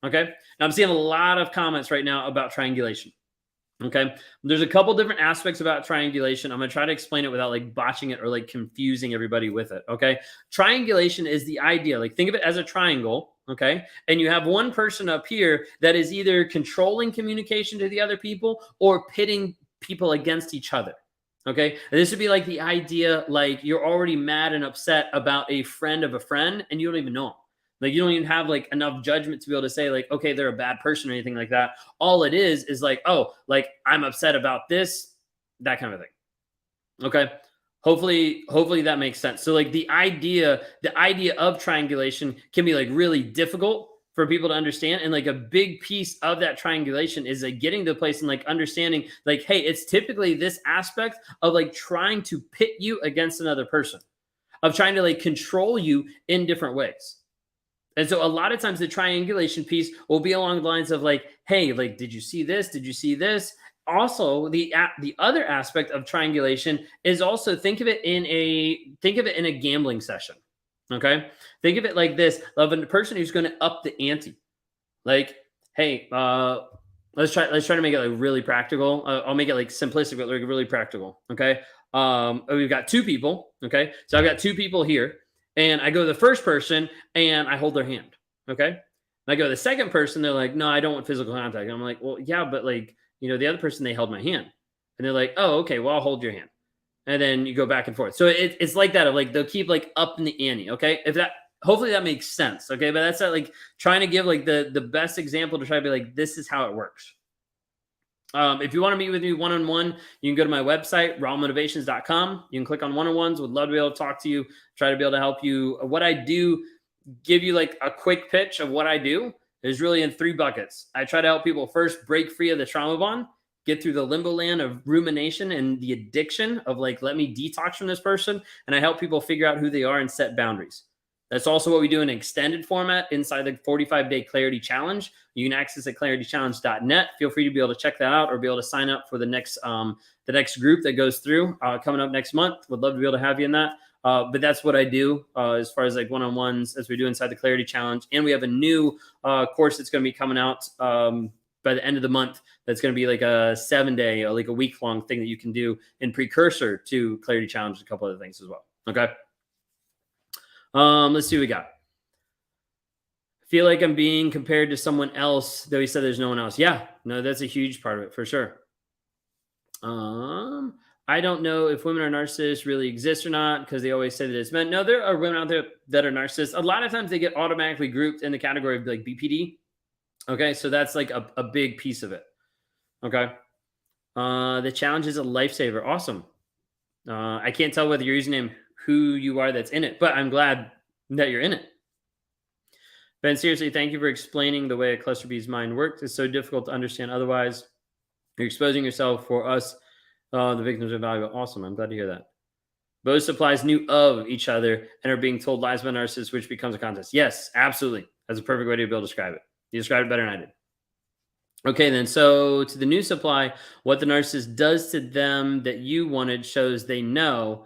Okay. Now I'm seeing a lot of comments right now about triangulation. Okay. There's a couple different aspects about triangulation. I'm going to try to explain it without like botching it or like confusing everybody with it. Okay. Triangulation is the idea. Like think of it as a triangle. Okay. And you have one person up here that is either controlling communication to the other people or pitting people against each other. Okay. And this would be like the idea, like you're already mad and upset about a friend of a friend and you don't even know them. Like you don't even have like enough judgment to be able to say like, okay, they're a bad person or anything like that. All it is like, oh, like I'm upset about this, that kind of thing. Okay. Hopefully that makes sense. So like the idea of triangulation can be like really difficult for people to understand. And like a big piece of that triangulation is like getting to the place and like understanding like, hey, it's typically this aspect of like trying to pit you against another person, of trying to like control you in different ways. And so a lot of times the triangulation piece will be along the lines of like, hey, like, did you see this? Did you see this? Also, the other aspect of triangulation is also think of it in a gambling session. Okay. Think of it like this of a person who's going to up the ante. Like, hey, let's try to make it like really practical. I'll make it like simplistic, but like really practical. Okay. We've got two people. Okay. So I've got two people here. And I go to the first person and I hold their hand. Okay. And I go to the second person. They're like, no, I don't want physical contact. And I'm like, well, yeah, but like, you know, the other person, they held my hand. And they're like, oh, okay, well, I'll hold your hand. And then you go back and forth. So it's like that of like, they'll keep like up in the ante. Okay. Hopefully that makes sense. Okay. But that's not like trying to give like the best example to try to be like, this is how it works. If you want to meet with me one-on-one, you can go to my website, rawmotivations.com. You can click on one-on-ones. Would love to be able to talk to you, try to be able to help you. What I do, give you like a quick pitch of what I do is really in 3 buckets. I try to help people first break free of the trauma bond, get through the limbo land of rumination and the addiction of like, let me detox from this person. And I help people figure out who they are and set boundaries. That's also what we do in an extended format inside the 45-day Clarity Challenge. You can access at claritychallenge.net. Feel free to be able to check that out or be able to sign up for the next group that goes through coming up next month. Would love to be able to have you in that. But that's what I do as far as like one-on-ones as we do inside the Clarity Challenge. And we have a new course that's going to be coming out by the end of the month. That's going to be like a 7 day or like a week long thing that you can do in precursor to clarity challenge, a couple other things as well. Okay. Let's see what we got. Feel like I'm being compared to someone else, though he said there's no one else. Yeah, no, that's a huge part of it for sure. Um, I don't know if women are narcissists really exist or not because they always say that it's men. No, there are women out there that are narcissists. A lot of times they get automatically grouped in the category of like BPD. Okay, so that's like a big piece of it. Okay. The challenge is a lifesaver. Awesome. I can't tell whether your username who you are that's in it, but I'm glad that you're in it. Ben, seriously, thank you for explaining the way a cluster B's mind works. It's so difficult to understand otherwise. You're exposing yourself for us, the victims are valuable. Awesome. I'm glad to hear that. Both supplies knew of each other and are being told lies by narcissists, which becomes a contest. Yes, absolutely. That's a perfect way to be able to describe it. You described it better than I did. Okay, then. So to the new supply, what the narcissist does to them that you wanted shows they know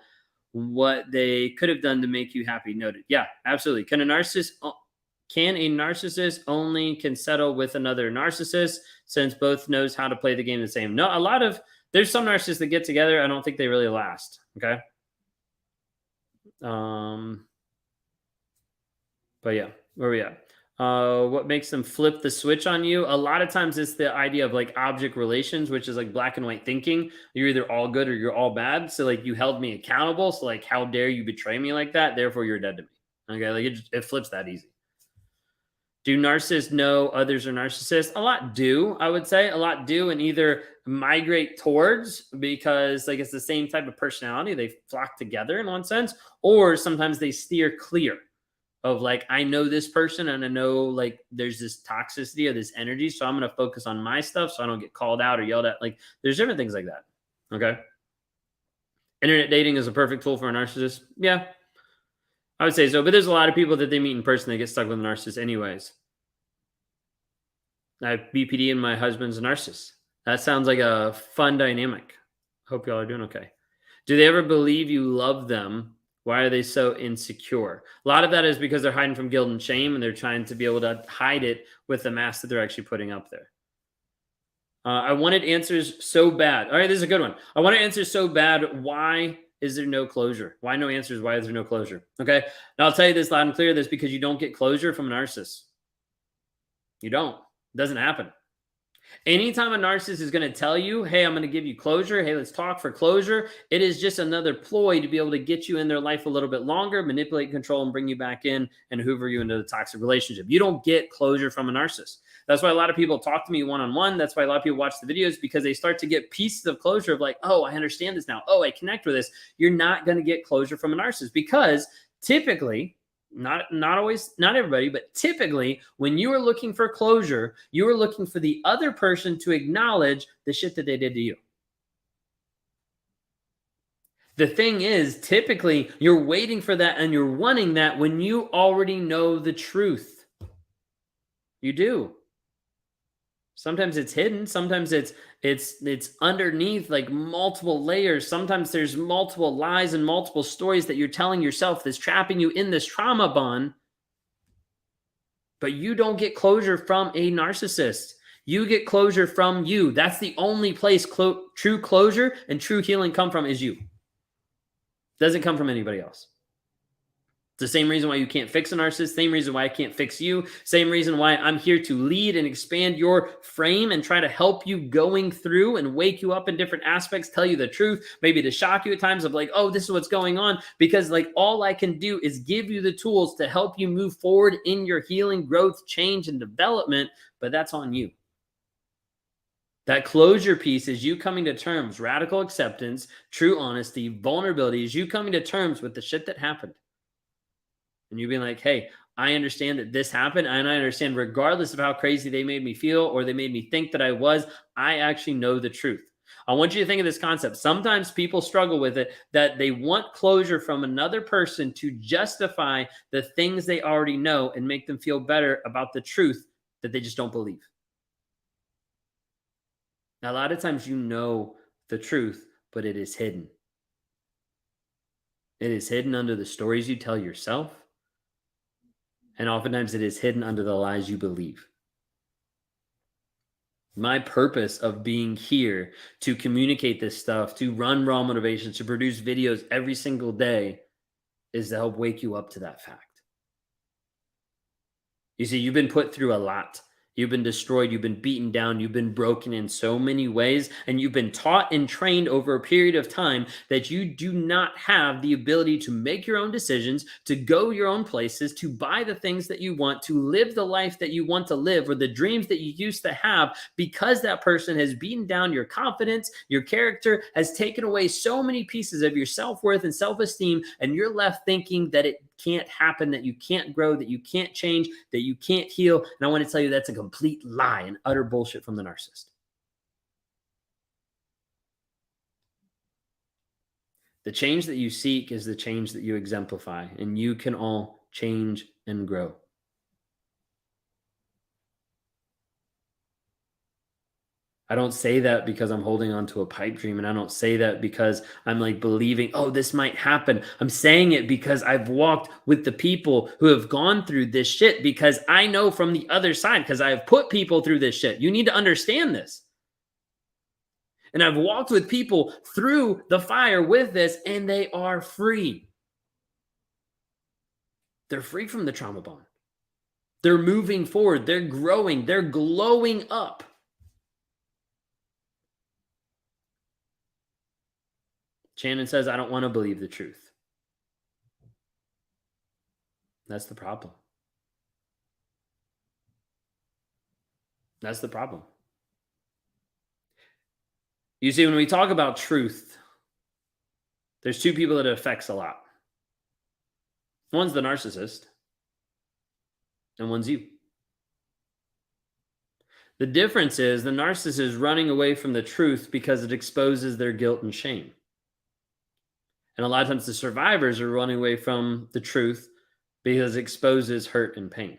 what they could have done to make you happy. Noted. Yeah, absolutely. Can a narcissist only can settle with another narcissist since both knows how to play the game the same? No, there's some narcissists that get together. I don't think they really last. Okay. But yeah, where we at? What makes them flip the switch on you? A lot of times it's the idea of like object relations, which is like black and white thinking. You're either all good or you're all bad. So like you held me accountable. So like, how dare you betray me like that? Therefore, you're dead to me. Okay, like it flips that easy. Do narcissists know others are narcissists? A lot do, I would say. A lot do, and either migrate towards because like it's the same type of personality. They flock together in one sense, or sometimes they steer clear of like, I know this person and I know like there's this toxicity or this energy. So I'm gonna focus on my stuff so I don't get called out or yelled at. Like there's different things like that. Okay. Internet dating is a perfect tool for a narcissist. Yeah, I would say so, but there's a lot of people that they meet in person that get stuck with a narcissist anyways. I have BPD and my husband's a narcissist. That sounds like a fun dynamic. Hope y'all are doing okay. Do they ever believe you love them? Why are they so insecure? A lot of that is because they're hiding from guilt and shame and they're trying to be able to hide it with the mask that they're actually putting up there. I wanted answers so bad. All right, this is a good one. I wanted answers so bad. Why is there no closure? Why no answers? Why is there no closure? Okay. Now I'll tell you this loud and clear. This because you don't get closure from a narcissist. You don't. It doesn't happen. Anytime a narcissist is going to tell you, hey, I'm going to give you closure. Hey, let's talk for closure. It is just another ploy to be able to get you in their life a little bit longer, manipulate, control, and bring you back in and hoover you into the toxic relationship. You don't get closure from a narcissist. That's why a lot of people talk to me one-on-one. That's why a lot of people watch the videos because they start to get pieces of closure of like, oh, I understand this now. Oh, I connect with this. You're not going to get closure from a narcissist because typically, not always, not everybody, but typically when you are looking for closure, you are looking for the other person to acknowledge the shit that they did to you. The thing is, typically you're waiting for that and you're wanting that when you already know the truth. You do. Sometimes it's hidden, sometimes it's underneath like multiple layers. Sometimes there's multiple lies and multiple stories that you're telling yourself that's trapping you in this trauma bond. But you don't get closure from a narcissist. You get closure from you. That's the only place true closure and true healing come from is you. Doesn't come from anybody else. It's the same reason why you can't fix a narcissist, same reason why I can't fix you, same reason why I'm here to lead and expand your frame and try to help you going through and wake you up in different aspects, tell you the truth, maybe to shock you at times of like, oh, this is what's going on, because like all I can do is give you the tools to help you move forward in your healing, growth, change, and development, but that's on you. That closure piece is you coming to terms, radical acceptance, true honesty, vulnerability, is you coming to terms with the shit that happened. And you being like, hey, I understand that this happened. And I understand regardless of how crazy they made me feel or they made me think that I was, I actually know the truth. I want you to think of this concept. Sometimes people struggle with it, that they want closure from another person to justify the things they already know and make them feel better about the truth that they just don't believe. Now, a lot of times you know the truth, but it is hidden. It is hidden under the stories you tell yourself. And oftentimes it is hidden under the lies you believe. My purpose of being here to communicate this stuff, to run Raw Motivation, to produce videos every single day is to help wake you up to that fact. You see, you've been put through a lot. You've been destroyed. You've been beaten down. You've been broken in so many ways. And you've been taught and trained over a period of time that you do not have the ability to make your own decisions, to go your own places, to buy the things that you want, to live the life that you want to live, or the dreams that you used to have, because that person has beaten down your confidence, your character, has taken away so many pieces of your self worth and self esteem. And you're left thinking that it can't happen, that you can't grow, that you can't change, that you can't heal. And I want to tell you that's a complete lie and utter bullshit from the narcissist. The change that you seek is the change that you exemplify, and you can all change and grow. I don't say that because I'm holding on to a pipe dream. And I don't say that because I'm like believing, oh, this might happen. I'm saying it because I've walked with the people who have gone through this shit, because I know from the other side, because I have put people through this shit. You need to understand this. And I've walked with people through the fire with this, and they are free. They're free from the trauma bond. They're moving forward. They're growing. They're glowing up. Shannon says, I don't want to believe the truth. That's the problem. That's the problem. You see, when we talk about truth, there's two people that it affects a lot. One's the narcissist, and one's you. The difference is the narcissist is running away from the truth because it exposes their guilt and shame. And a lot of times the survivors are running away from the truth because it exposes hurt and pain.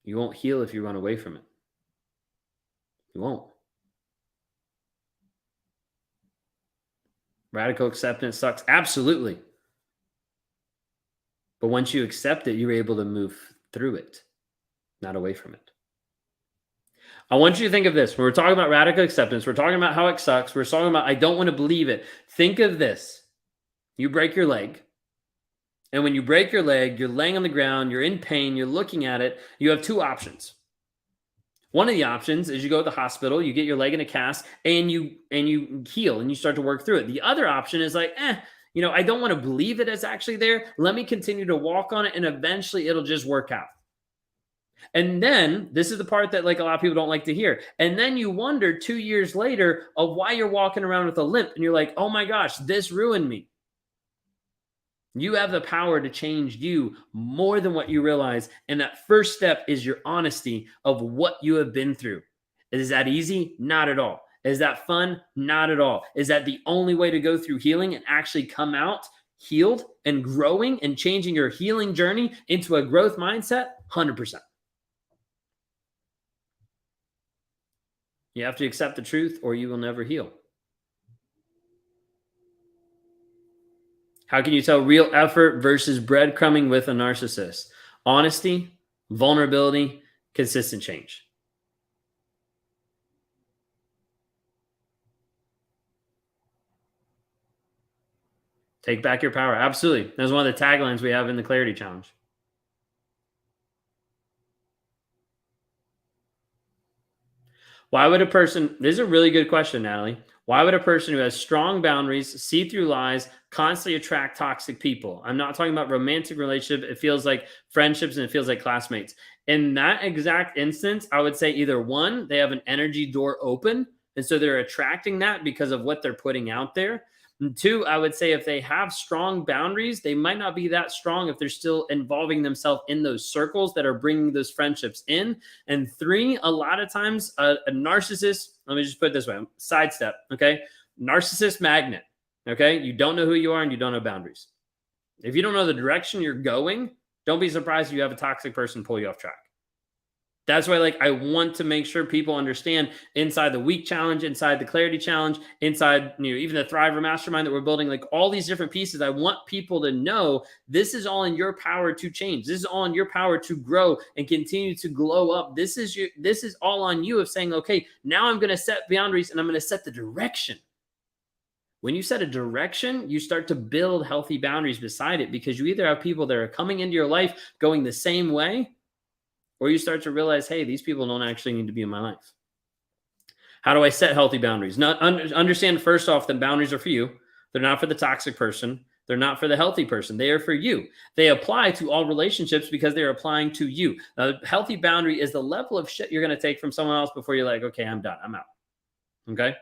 You won't heal if you run away from it. You won't. Radical acceptance sucks. Absolutely. But once you accept it, you're able to move through it, not away from it. I want you to think of this. When we're talking about radical acceptance, we're talking about how it sucks. We're talking about, I don't want to believe it. Think of this. You break your leg. And when you break your leg, you're laying on the ground, you're in pain, you're looking at it. You have two options. One of the options is you go to the hospital, you get your leg in a cast, and you heal and you start to work through it. The other option is like, I don't want to believe it is actually there. Let me continue to walk on it, and eventually it'll just work out. And then this is the part that like a lot of people don't like to hear. And then you wonder 2 years later of why you're walking around with a limp, and you're like, oh my gosh, this ruined me. You have the power to change you more than what you realize. And that first step is your honesty of what you have been through. Is that easy? Not at all. Is that fun? Not at all. Is that the only way to go through healing and actually come out healed and growing and changing your healing journey into a growth mindset? 100%. You have to accept the truth or you will never heal. How can you tell real effort versus breadcrumbing with a narcissist? Honesty, vulnerability, consistent change. Take back your power. Absolutely. That's one of the taglines we have in the Clarity Challenge. Why would a person, this is a really good question, Natalie. Why would a person who has strong boundaries, see through lies, constantly attract toxic people? I'm not talking about romantic relationship. It feels like friendships and it feels like classmates. In that exact instance, I would say either one, they have an energy door open. And so they're attracting that because of what they're putting out there. And two, I would say if they have strong boundaries, they might not be that strong if they're still involving themselves in those circles that are bringing those friendships in. And three, a lot of times a narcissist, let me just put it this way, sidestep, okay? Narcissist magnet, okay? You don't know who you are and you don't know boundaries. If you don't know the direction you're going, don't be surprised if you have a toxic person pull you off track. That's why, like, I want to make sure people understand inside the week challenge, inside the clarity challenge, inside, even the Thriver mastermind that we're building, like all these different pieces. I want people to know this is all in your power to change. This is all in your power to grow and continue to glow up. This is all on you of saying, okay, now I'm going to set boundaries and I'm going to set the direction. When you set a direction, you start to build healthy boundaries beside it, because you either have people that are coming into your life going the same way, or you start to realize, hey, these people don't actually need to be in my life. How do I set healthy boundaries? Understand first off that boundaries are for you. They're not for the toxic person. They're not for the healthy person. They are for you. They apply to all relationships because they're applying to you. A healthy boundary is the level of shit you're going to take from someone else before you're like, okay, I'm done. I'm out. Okay.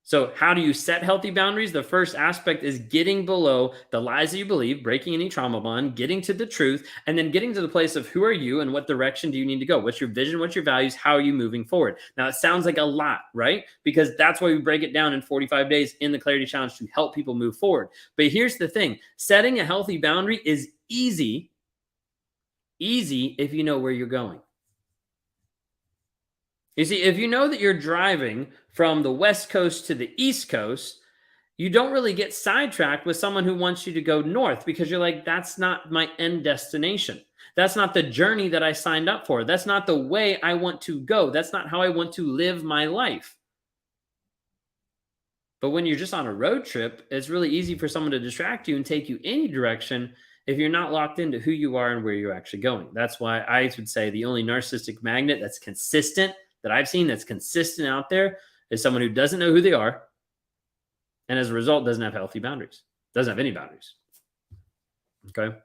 So how do you set healthy boundaries? The first aspect is getting below the lies that you believe, breaking any trauma bond, getting to the truth, and then getting to the place of who are you and what direction do you need to go? What's your vision? What's your values? How are you moving forward? Now, it sounds like a lot, right? Because that's why we break it down in 45 days in the Clarity Challenge to help people move forward. But here's the thing. Setting a healthy boundary is easy if you know where you're going. You see, if you know that you're driving from the West Coast to the East Coast, you don't really get sidetracked with someone who wants you to go north, because you're like, that's not my end destination. That's not the journey that I signed up for. That's not the way I want to go. That's not how I want to live my life. But when you're just on a road trip, it's really easy for someone to distract you and take you any direction if you're not locked into who you are and where you're actually going. That's why I would say the only narcissistic magnet that's consistent that I've seen that's consistent out there is someone who doesn't know who they are, and as a result doesn't have healthy boundaries, doesn't have any boundaries. Okay.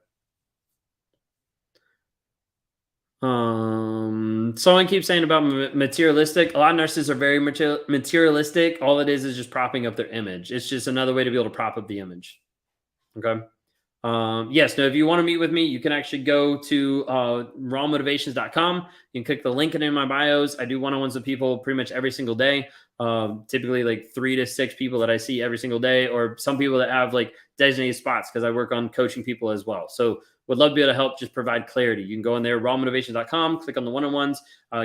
Someone keeps saying about materialistic. A lot of narcissists are very materialistic. All it is just propping up their image. It's just another way to be able to prop up the image. Okay. Yes. Now, if you want to meet with me, you can actually go to rawmotivations.com. You can click the link in my bios. I do one-on-ones with people pretty much every single day. Typically like 3 to 6 people that I see every single day, or some people that have like designated spots because I work on coaching people as well. So would love to be able to help just provide clarity. You can go in there, rawmotivations.com, click on the one-on-ones,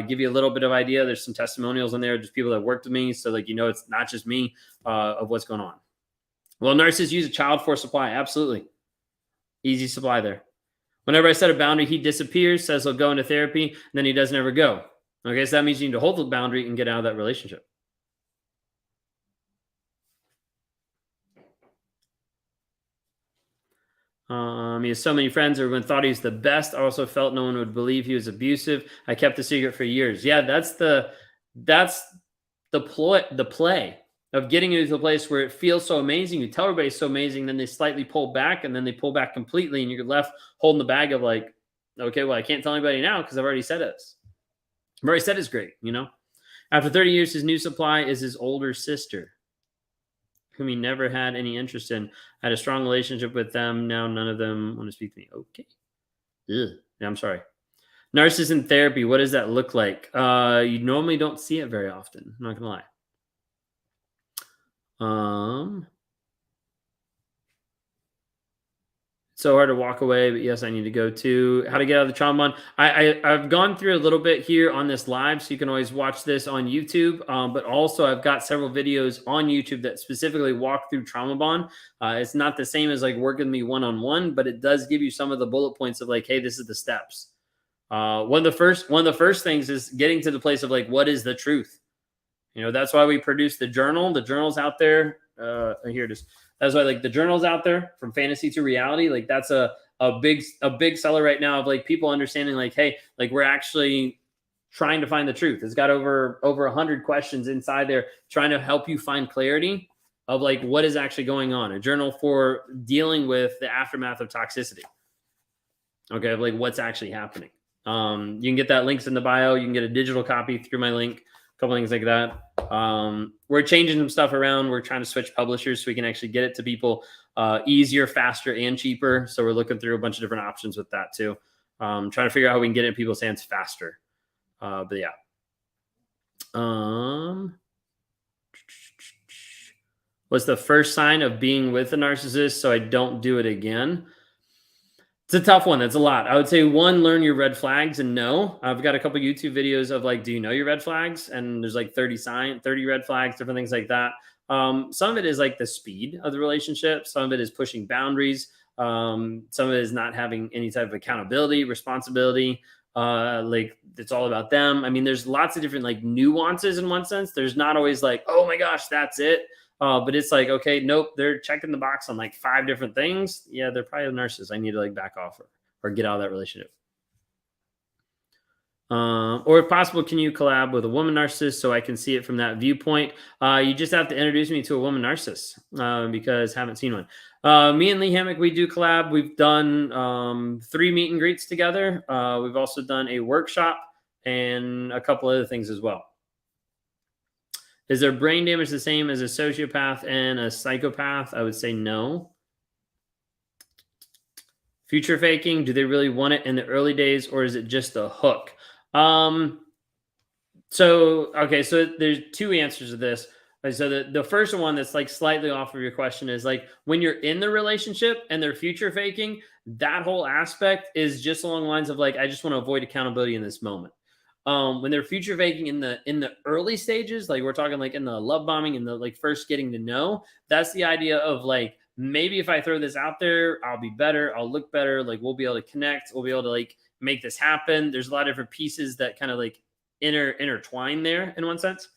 give you a little bit of idea. There's some testimonials in there, just people that worked with me. So like, it's not just me of what's going on. Well, narcissists use a child for supply. Absolutely. Easy supply there. Whenever I set a boundary, he disappears, says he'll go into therapy, and then he doesn't ever go. Okay, so that means you need to hold the boundary and get out of that relationship. He has so many friends. Everyone thought he was the best. I also felt no one would believe he was abusive. I kept the secret for years. Yeah, that's the play of getting into a place where it feels so amazing. You tell everybody it's so amazing, then they slightly pull back, and then they pull back completely, and you're left holding the bag of like, okay, well, I can't tell anybody now because I've already said this. I've already said it's great, After 30 years, his new supply is his older sister, whom he never had any interest in. I had a strong relationship with them. Now none of them want to speak to me. Okay. Ugh. Yeah, I'm sorry. Narcissism therapy, what does that look like? You normally don't see it very often. I'm not going to lie. So hard to walk away, but yes, I need to go too. How to get out of the trauma bond. I've gone through a little bit here on this live, so you can always watch this on YouTube. But also I've got several videos on YouTube that specifically walk through trauma bond. It's not the same as like working with me one-on-one, but it does give you some of the bullet points of like, hey, this is the steps. One of the first things is getting to the place of like, what is the truth? That's why we produce the journal. The journal's out there. Here it is. That's why like the journal's out there, From Fantasy to Reality. Like that's a big seller right now of like people understanding like, hey, like we're actually trying to find the truth. It's got over 100 questions inside there trying to help you find clarity of like what is actually going on. A journal for dealing with the aftermath of toxicity. Okay, of like what's actually happening. You can get that, links in the bio. You can get a digital copy through my link. Couple things like that. We're changing some stuff around. We're trying to switch publishers so we can actually get it to people easier, faster, and cheaper. So we're looking through a bunch of different options with that too. Trying to figure out how we can get it in people's hands faster. But yeah. What's the first sign of being with a narcissist so I don't do it again? It's a tough one. That's a lot. I would say one, learn your red flags and know. I've got a couple YouTube videos of like, do you know your red flags? And there's like 30 red flags, different things like that. Some of it is like the speed of the relationship. Some of it is pushing boundaries. Some of it is not having any type of accountability, responsibility. Like it's all about them. I mean, there's lots of different like nuances in one sense. There's not always like, oh my gosh, that's it. But it's like, okay, nope, they're checking the box on like 5 different things. Yeah, they're probably a narcissist. I need to like back off or get out of that relationship. Or if possible, can you collab with a woman narcissist so I can see it from that viewpoint? You just have to introduce me to a woman narcissist because I haven't seen one. Me and Lee Hammock, we do collab. We've done 3 meet and greets together. We've also done a workshop and a couple other things as well. Is their brain damage the same as a sociopath and a psychopath? I would say no. Future faking, do they really want it in the early days or is it just a hook? Okay, so there's 2 answers to this. So the first one that's like slightly off of your question is like when you're in the relationship and they're future faking, that whole aspect is just along the lines of like, I just want to avoid accountability in this moment. When they're future faking in the early stages, like we're talking like in the love bombing and the like first getting to know, that's the idea of like maybe if I throw this out there, I'll be better, I'll look better, like we'll be able to connect, we'll be able to like make this happen. There's a lot of different pieces that kind of like intertwine there in one sense.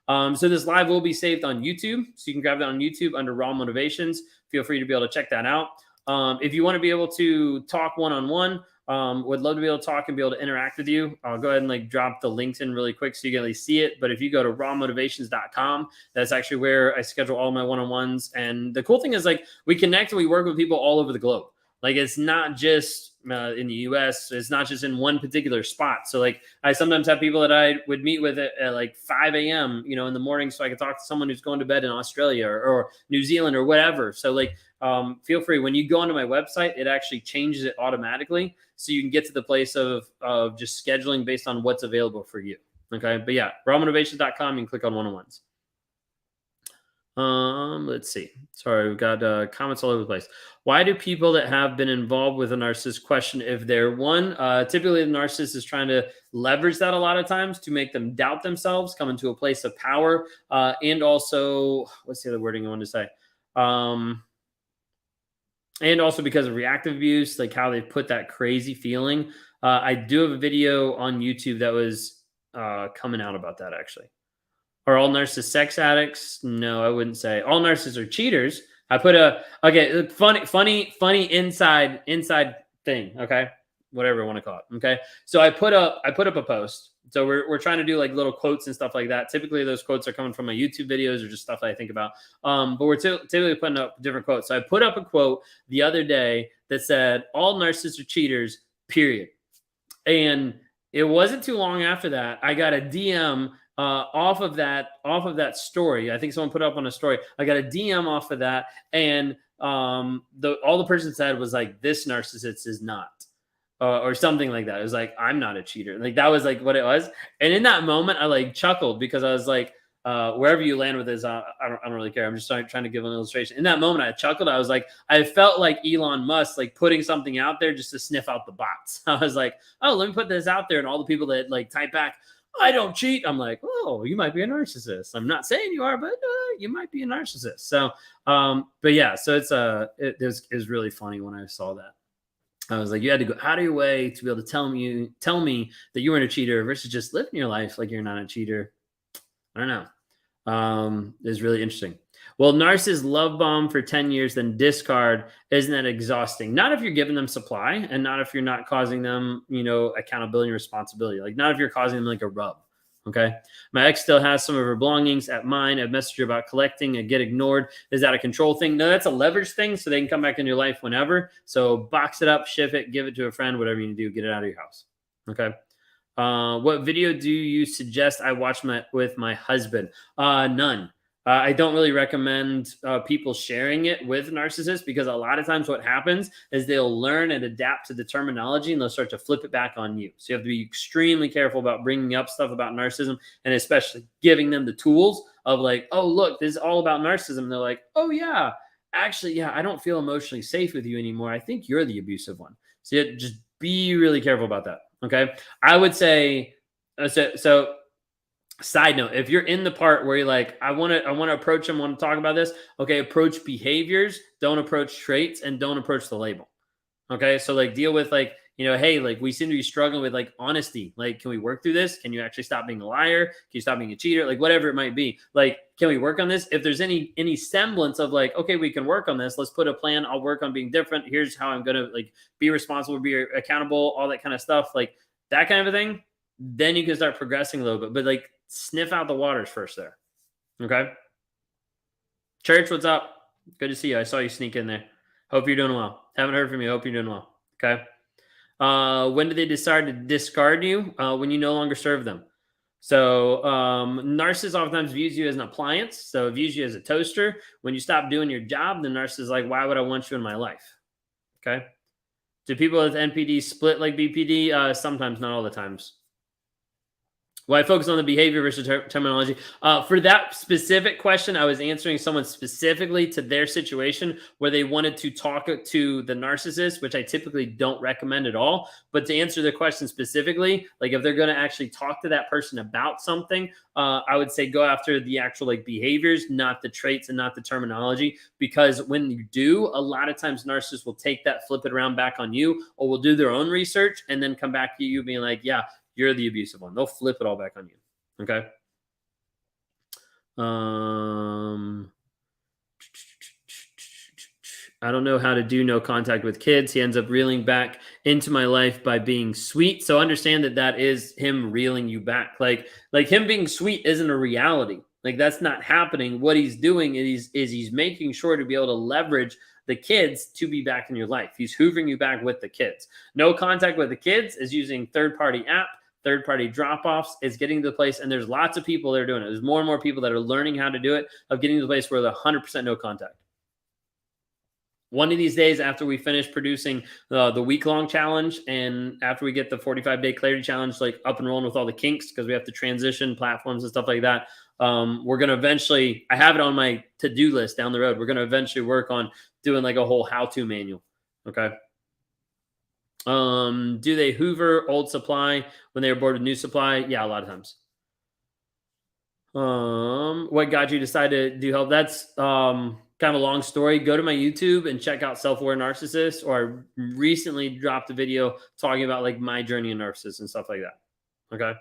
So this live will be saved on YouTube, so you can grab that on YouTube under Raw Motivations. Feel free to be able to check that out. If you want to be able to talk one-on-one, would love to be able to talk and be able to interact with you. I'll go ahead and like drop the links in really quick so you can at least see it. But if you go to rawmotivations.com, that's actually where I schedule all my one-on-ones. And the cool thing is like we connect and we work with people all over the globe. Like it's not just in the US, it's not just in one particular spot. So like I sometimes have people that I would meet with at like 5 a.m., in the morning so I could talk to someone who's going to bed in Australia or New Zealand or whatever. So like feel free, when you go onto my website, it actually changes it automatically. So you can get to the place of just scheduling based on what's available for you. Okay. But yeah, rawmotivations.com, you can click on one-on-ones. Let's see. Sorry, we've got comments all over the place. Why do people that have been involved with a narcissist question if they're one? Typically, the narcissist is trying to leverage that a lot of times to make them doubt themselves, come into a place of power, and also, what's the other wording I wanted to say? And also because of reactive abuse, like how they put that crazy feeling. I do have a video on YouTube that was coming out about that actually. Are all narcissists sex addicts? No, I wouldn't say. All narcissists are cheaters. I put funny inside thing. Okay, whatever I want to call it. Okay, so I put up a post. So we're trying to do like little quotes and stuff like that. Typically, those quotes are coming from my YouTube videos or just stuff I think about. But we're typically putting up different quotes. So I put up a quote the other day that said, "All narcissists are cheaters." Period. And it wasn't too long after that I got a DM. Off of that story, I think someone put up on a story. I got a DM off of that, and all the person said was like, "This narcissist is not," or something like that. It was like, "I'm not a cheater." Like that was like what it was. And in that moment, I like chuckled because I was like, "Wherever you land with this, I don't really care. I'm just trying to give an illustration." In that moment, I chuckled. I was like, I felt like Elon Musk like putting something out there just to sniff out the bots. I was like, "Oh, let me put this out there," and all the people that like type back, "I don't cheat." I'm like, "Oh, you might be a narcissist." I'm not saying you are, but you might be a narcissist. So, but yeah, so it was really funny when I saw that. I was like, you had to go out of your way to be able to tell me that you weren't a cheater versus just living your life like you're not a cheater. I don't know. It's really interesting. Well, narcissists love bomb for 10 years, then discard. Isn't that exhausting? Not if you're giving them supply and not if you're not causing them, accountability and responsibility. Like not if you're causing them like a rub. Okay. My ex still has some of her belongings at mine. I've messaged her about collecting and get ignored. Is that a control thing? No, that's a leverage thing. So they can come back in your life whenever. So box it up, ship it, give it to a friend, whatever you need to do, get it out of your house. Okay. What video do you suggest I watch with my husband? None. I don't really recommend people sharing it with narcissists because a lot of times what happens is they'll learn and adapt to the terminology and they'll start to flip it back on you. So you have to be extremely careful about bringing up stuff about narcissism and especially giving them the tools of like, "Oh, look, this is all about narcissism." And they're like, "Oh, yeah, actually, yeah, I don't feel emotionally safe with you anymore. I think you're the abusive one." So just be really careful about that. Okay. I would say, so side note, if you're in the part where you're like, I want to approach them, want to talk about this. Okay. Approach behaviors, don't approach traits, and don't approach the label. Okay. So like deal with like, hey, like we seem to be struggling with like honesty. Like, can we work through this? Can you actually stop being a liar? Can you stop being a cheater? Like whatever it might be. Like, can we work on this? If there's any semblance of like, okay, we can work on this. Let's put a plan. I'll work on being different. Here's how I'm gonna like be responsible, be accountable, all that kind of stuff. Like that kind of a thing. Then you can start progressing a little bit. But like sniff out the waters first there. Okay. Church, what's up? Good to see you. I saw you sneak in there. Hope you're doing well. Haven't heard from you. Hope you're doing well. Okay. When do they decide to discard you? When you no longer serve them. So narcissist oftentimes views you as an appliance. So it views you as a toaster. When you stop doing your job, the narcissist is like, why would I want you in my life? Okay. Do people with NPD split like BPD? Sometimes, not all the times. Well, I focus on the behavior versus terminology. For that specific question, I was answering someone specifically to their situation where they wanted to talk to the narcissist, which I typically don't recommend at all. But to answer the question specifically, like if they're going to actually talk to that person about something, I would say go after the actual like behaviors, not the traits and not the terminology. Because when you do, a lot of times narcissists will take that, flip it around back on you, or will do their own research and then come back to you being like, yeah, you're the abusive one. They'll flip it all back on you. Okay. I don't know how to do no contact with kids. He ends up reeling back into my life by being sweet. So understand that that is him reeling you back. Like him being sweet isn't a reality. Like that's not happening. What he's doing is he's making sure to be able to leverage the kids to be back in your life. He's hoovering you back with the kids. No contact with the kids is using third-party app, third-party drop-offs, is getting to the place, and there's lots of people that are doing it. There's more and more people that are learning how to do it, of getting to the place where they're 100% no contact. One of these days, after we finish producing the week-long challenge, and after we get the 45-day clarity challenge like up and rolling with all the kinks, because we have to transition platforms and stuff like that, we're going to eventually, I have it on my to-do list down the road, we're going to eventually work on doing like a whole how-to manual. Okay. Do they hoover old supply when they are bored with new supply? Yeah, a lot of times. What got you decide to do help? That's kind of a long story. Go to my YouTube and check out Self-Aware Narcissist, or I recently dropped a video talking about like my journey in narcissist and stuff like that. Okay.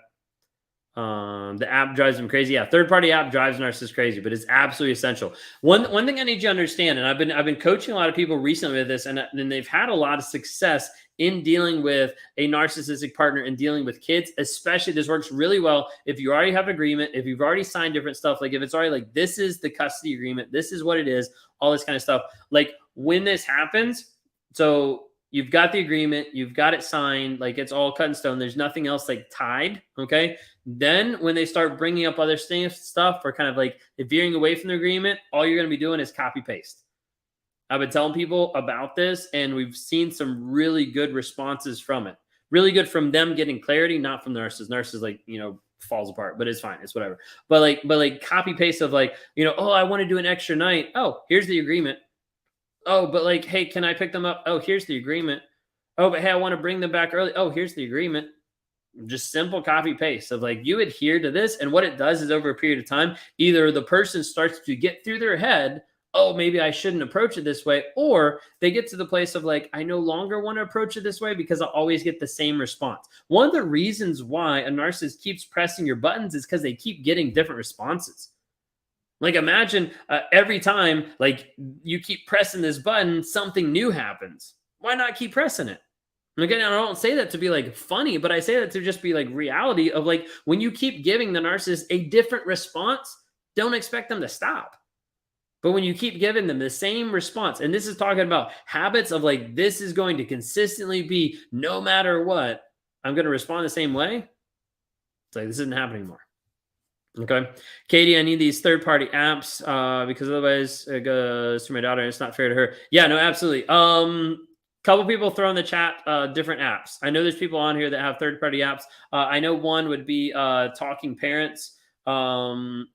The app drives them crazy. Yeah, third-party app drives narcissists crazy, but it's absolutely essential. One thing I need you to understand, and I've been coaching a lot of people recently with this, and they've had a lot of success in dealing with a narcissistic partner and dealing with kids. Especially, this works really well if you already have an agreement, if you've already signed different stuff. Like if it's already like, this is the custody agreement, this is what it is, all this kind of stuff. Like when this happens, so you've got the agreement, you've got it signed, like it's all cut in stone. There's nothing else like tied. Okay. Then when they start bringing up other stuff or kind of like veering away from the agreement, all you're going to be doing is copy paste. I've been telling people about this, and we've seen some really good responses from it. Really good from them getting clarity, not from the narcissist. Narcissist, like, falls apart, but it's fine. It's whatever. But like copy paste of like, oh, I want to do an extra night. Oh, here's the agreement. Oh, but like, hey, can I pick them up? Oh, here's the agreement. Oh, but hey, I want to bring them back early. Oh, here's the agreement. Just simple copy paste of like, you adhere to this. And what it does is over a period of time, either the person starts to get through their head, oh, maybe I shouldn't approach it this way, or they get to the place of like, I no longer want to approach it this way because I'll always get the same response. One of the reasons why a narcissist keeps pressing your buttons is because they keep getting different responses. Like imagine every time like you keep pressing this button, something new happens. Why not keep pressing it? Again, I don't say that to be like funny, but I say that to just be like reality of like, when you keep giving the narcissist a different response, don't expect them to stop. But when you keep giving them the same response, and this is talking about habits of like, this is going to consistently be no matter what, I'm going to respond the same way. It's like, this isn't happening anymore. Okay. Katie, I need these third-party apps because otherwise it goes to my daughter and it's not fair to her. Yeah, no, absolutely. Couple people throw in the chat different apps. I know there's people on here that have third-party apps. I know one would be Talking Parents. Man,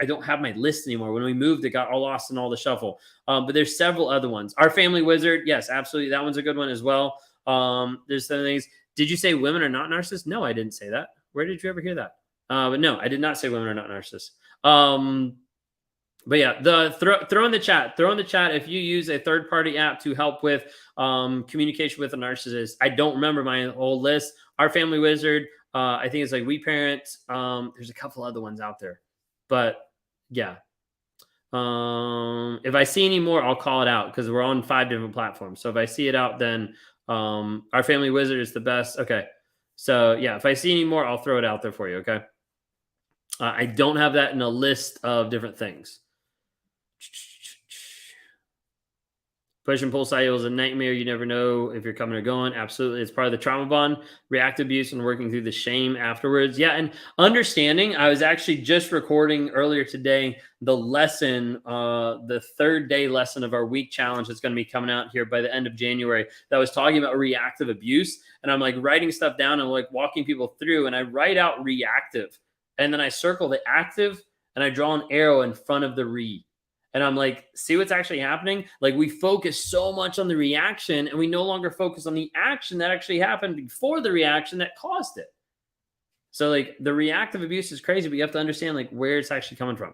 I don't have my list anymore. When we moved, it got all lost in all the shuffle. But there's several other ones. Our Family Wizard, yes, absolutely. That one's a good one as well. There's some things. Did you say women are not narcissists? No, I didn't say that. Where did you ever hear that? But no, I did not say women are not narcissists. But yeah, throw in the chat. Throw in the chat if you use a third party app to help with communication with a narcissist. I don't remember my whole list. Our Family Wizard. I think it's like We Parent. There's a couple other ones out there, but yeah. If I see any more, I'll call it out because we're on 5 different platforms. So if I see it out, then Our Family Wizard is the best. Okay. So yeah, if I see any more, I'll throw it out there for you. Okay. I don't have that in a list of different things. Push and pull cycle is a nightmare. You never know if you're coming or going. Absolutely. It's part of the trauma bond, reactive abuse, and working through the shame afterwards. Yeah. And understanding, I was actually just recording earlier today the lesson, the 3rd day lesson of our week challenge that's going to be coming out here by the end of January that was talking about reactive abuse. And I'm like writing stuff down and like walking people through, and I write out reactive and then I circle the active and I draw an arrow in front of the re. And I'm like, see what's actually happening? Like we focus so much on the reaction and we no longer focus on the action that actually happened before the reaction that caused it. So like the reactive abuse is crazy, but you have to understand like where it's actually coming from.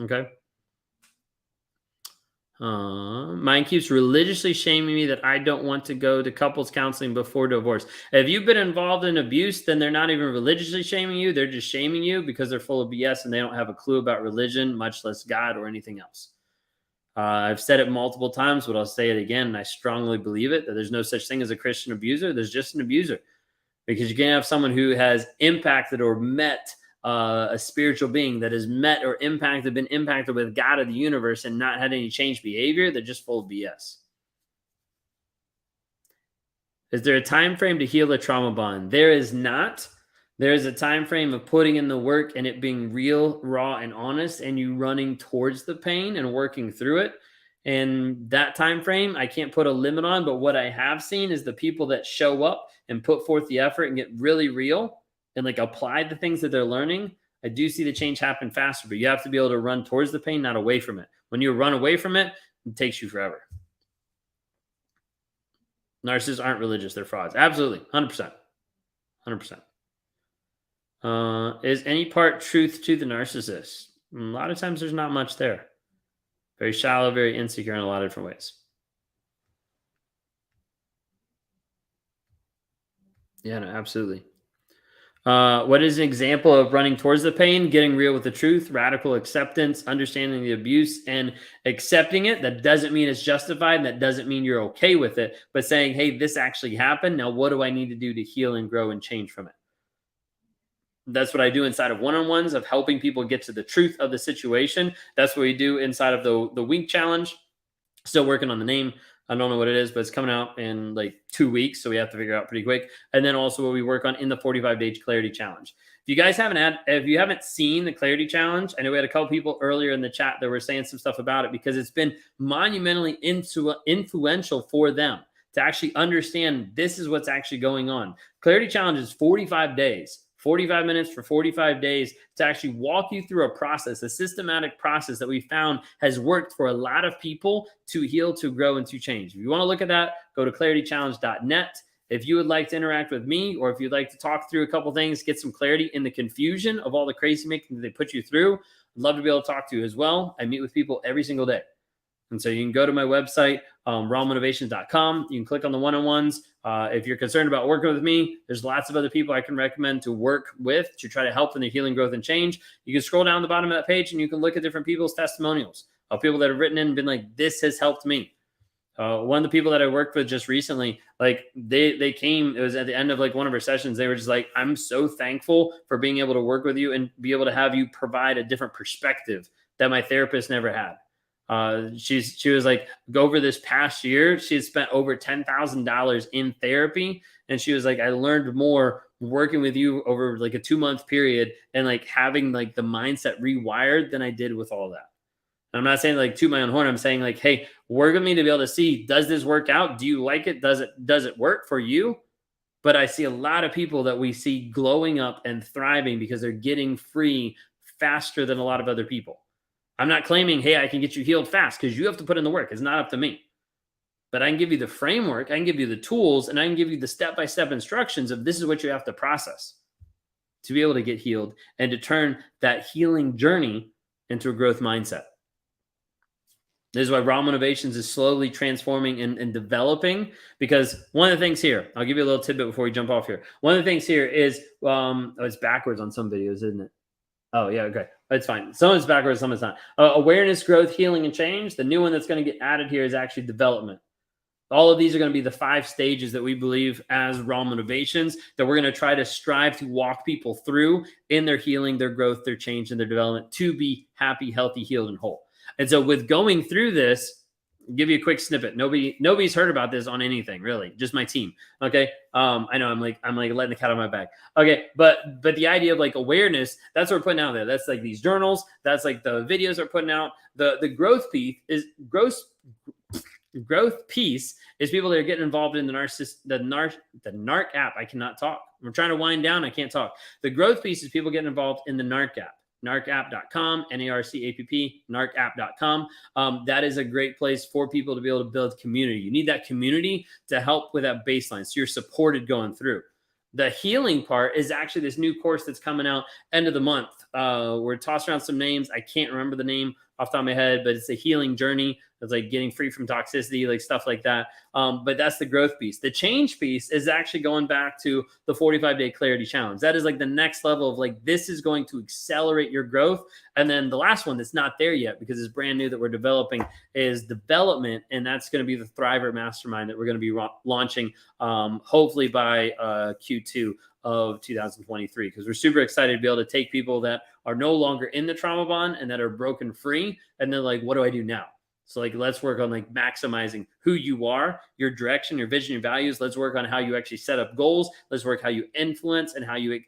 Okay. Mine keeps religiously shaming me that I don't want to go to couples counseling before divorce. If you've been involved in abuse, then they're not even religiously shaming you. They're just shaming you because they're full of BS and they don't have a clue about religion, much less God or anything else. I've said it multiple times, but I'll say it again. And I strongly believe it, that there's no such thing as a Christian abuser. There's just an abuser, because you can't have someone who has impacted or met a spiritual being that has met or been impacted with God of the universe and not had any changed behavior. They're just full of BS. Is there a time frame to heal a trauma bond? There is not. There is a time frame of putting in the work and it being real, raw, and honest, and you running towards the pain and working through it. And that time frame, I can't put a limit on, but what I have seen is the people that show up and put forth the effort and get really real and like apply the things that they're learning, I do see the change happen faster. But you have to be able to run towards the pain, not away from it. When you run away from it, it takes you forever. Narcissists aren't religious. They're frauds. Absolutely. 100%. 100%. Is any part truth to the narcissist? A lot of times there's not much there. Very shallow, very insecure in a lot of different ways. Yeah, no, absolutely. What is an example of running towards the pain? Getting real with the truth, radical acceptance, understanding the abuse, and accepting it. That doesn't mean it's justified. That doesn't mean you're okay with it, but saying, hey, this actually happened. Now, what do I need to do to heal and grow and change from it? That's what I do inside of one-on-ones, of helping people get to the truth of the situation. That's what we do inside of the week challenge. Still working on the name. I don't know what it is, but it's coming out in like 2 weeks. So we have to figure out pretty quick. And then also what we work on in the 45-day clarity challenge. If you guys if you haven't seen the clarity challenge, I know we had a couple people earlier in the chat that were saying some stuff about it because it's been monumentally influential for them to actually understand this is what's actually going on. Clarity challenge is 45 days. 45 minutes for 45 days to actually walk you through a process, a systematic process that we found has worked for a lot of people to heal, to grow, and to change. If you want to look at that, go to claritychallenge.net. If you would like to interact with me, or if you'd like to talk through a couple things, get some clarity in the confusion of all the crazy making that they put you through, I'd love to be able to talk to you as well. I meet with people every single day. And so you can go to my website, rawmotivations.com. You can click on the one-on-ones. If you're concerned about working with me, there's lots of other people I can recommend to work with to try to help in their healing, growth, and change. You can scroll down the bottom of that page and you can look at different people's testimonials of people that have written in and been like, this has helped me. One of the people that I worked with just recently, like they came, it was at the end of like one of our sessions. They were just like, I'm so thankful for being able to work with you and be able to have you provide a different perspective that my therapist never had. She was like, over this past year, she had spent over $10,000 in therapy. And she was like, I learned more working with you over like a 2-month period and like having like the mindset rewired than I did with all that. And I'm not saying like toot my own horn. I'm saying like, hey, work with me to be able to see, does this work out? Do you like it? Does it work for you? But I see a lot of people that we see glowing up and thriving because they're getting free faster than a lot of other people. I'm not claiming, hey, I can get you healed fast, because you have to put in the work. It's not up to me. but I can give you the framework, I can give you the tools, and I can give you the step-by-step instructions of this is what you have to process to be able to get healed and to turn that healing journey into a growth mindset. This is why Raw Motivations is slowly transforming and developing. Because one of the things here, I'll give you a little tidbit before we jump off here. One of the things here is, it's backwards on some videos, isn't it? Oh, yeah, okay. It's fine. Some is backwards, some is not. Awareness, growth, healing, and change. The new one that's going to get added here is actually development. All of these are going to be the 5 stages that we believe as Raw Motivations that we're going to try to strive to walk people through in their healing, their growth, their change, and their development to be happy, healthy, healed, and whole. And so with going through this, I'll give you a quick snippet. Nobody's heard about this on anything, really. Just my team. Okay. I know I'm like letting the cat out of my bag. Okay. But the idea of like awareness, that's what we're putting out there. That's like these journals. That's like the videos we're putting out. The growth piece is growth piece is people that are getting involved in the NARC app. I cannot talk. I'm trying to wind down. I can't talk. The growth piece is people getting involved in the NARC app. narcapp.com, NARCAPP, narcapp.com. That is a great place for people to be able to build community. You need that community to help with that baseline, so you're supported going through. The healing part is actually this new course that's coming out end of the month. We're tossing around some names. I can't remember the name off the top of my head, but it's a healing journey. It's like getting free from toxicity, like stuff like that. But that's the growth piece. The change piece is actually going back to the 45-day clarity challenge. That is like the next level of like, this is going to accelerate your growth. And then the last one that's not there yet because it's brand new that we're developing is development. And that's going to be the Thriver Mastermind that we're going to be launching hopefully by Q2 of 2023, because we're super excited to be able to take people that are no longer in the trauma bond and that are broken free. And then like, what do I do now? So like, let's work on like maximizing who you are, your direction, your vision, your values. Let's work on how you actually set up goals. Let's work how you influence and how you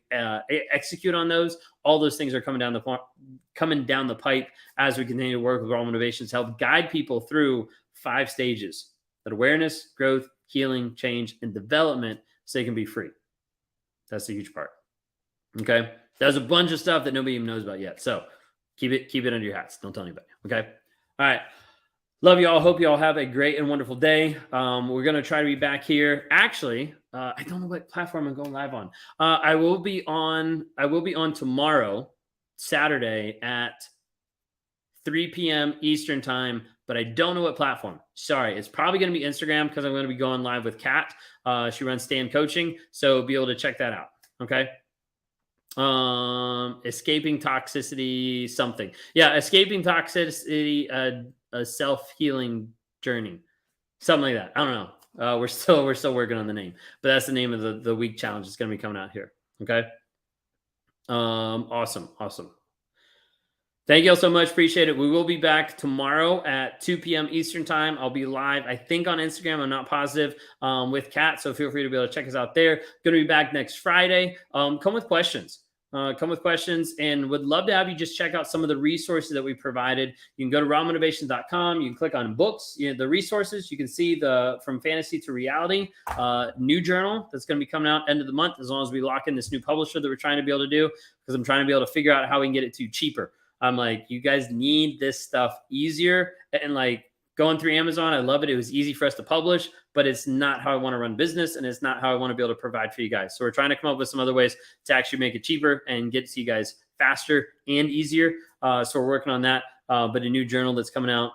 execute on those. All those things are coming down the pipe as we continue to work with Raw Motivations to help guide people through 5 stages: that awareness, growth, healing, change, and development, so they can be free. That's the huge part. Okay. There's a bunch of stuff that nobody even knows about yet. So keep it under your hats. Don't tell anybody. Okay. All right. Love you all. Hope you all have a great and wonderful day. We're going to try to be back here. Actually, I don't know what platform I'm going live on. I will be on tomorrow, Saturday at 3 p.m. Eastern time, but I don't know what platform. Sorry. It's probably going to be Instagram because I'm going to be going live with Kat. She runs Stand Coaching. So be able to check that out. Okay. Escaping toxicity, something. Yeah. Escaping toxicity, a self-healing journey, something like that. I don't know. We're still working on the name, but that's the name of the week challenge. It's going to be coming out here. Okay. Awesome. Thank you all so much. Appreciate it. We will be back tomorrow at 2 p.m. Eastern time. I'll be live, I think, on Instagram. I'm not positive, with Kat. So feel free to be able to check us out there. Going to be back next Friday. Come with questions. And would love to have you just check out some of the resources that we provided. You can go to rawmotivations.com. You can click on books, the resources. You can see the From Fantasy to Reality new journal that's going to be coming out end of the month, as long as we lock in this new publisher that we're trying to be able to do, because I'm trying to be able to figure out how we can get it to you cheaper. I'm like, you guys need this stuff easier. And like going through Amazon, I love it. It was easy for us to publish, but it's not how I want to run business. And it's not how I want to be able to provide for you guys. So we're trying to come up with some other ways to actually make it cheaper and get to you guys faster and easier. So we're working on that. But a new journal that's coming out,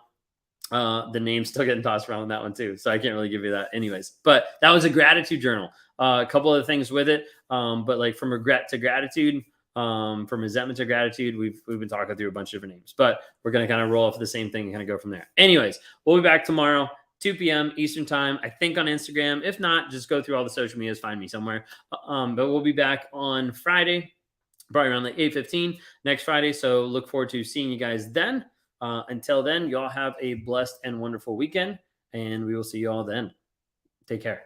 the name's still getting tossed around on that one too. So I can't really give you that anyways, but that was a gratitude journal. A couple of things with it. But like from regret to gratitude, from resentment to gratitude, we've been talking through a bunch of different names, but we're going to kind of roll off the same thing and kind of go from there. Anyways, we'll be back tomorrow, 2 p.m. Eastern time, I think on Instagram. If not, just go through all the social medias, find me somewhere. But we'll be back on Friday, probably around like 8:15 next Friday. So look forward to seeing you guys then. Until then, y'all have a blessed and wonderful weekend, and we will see you all then. Take care.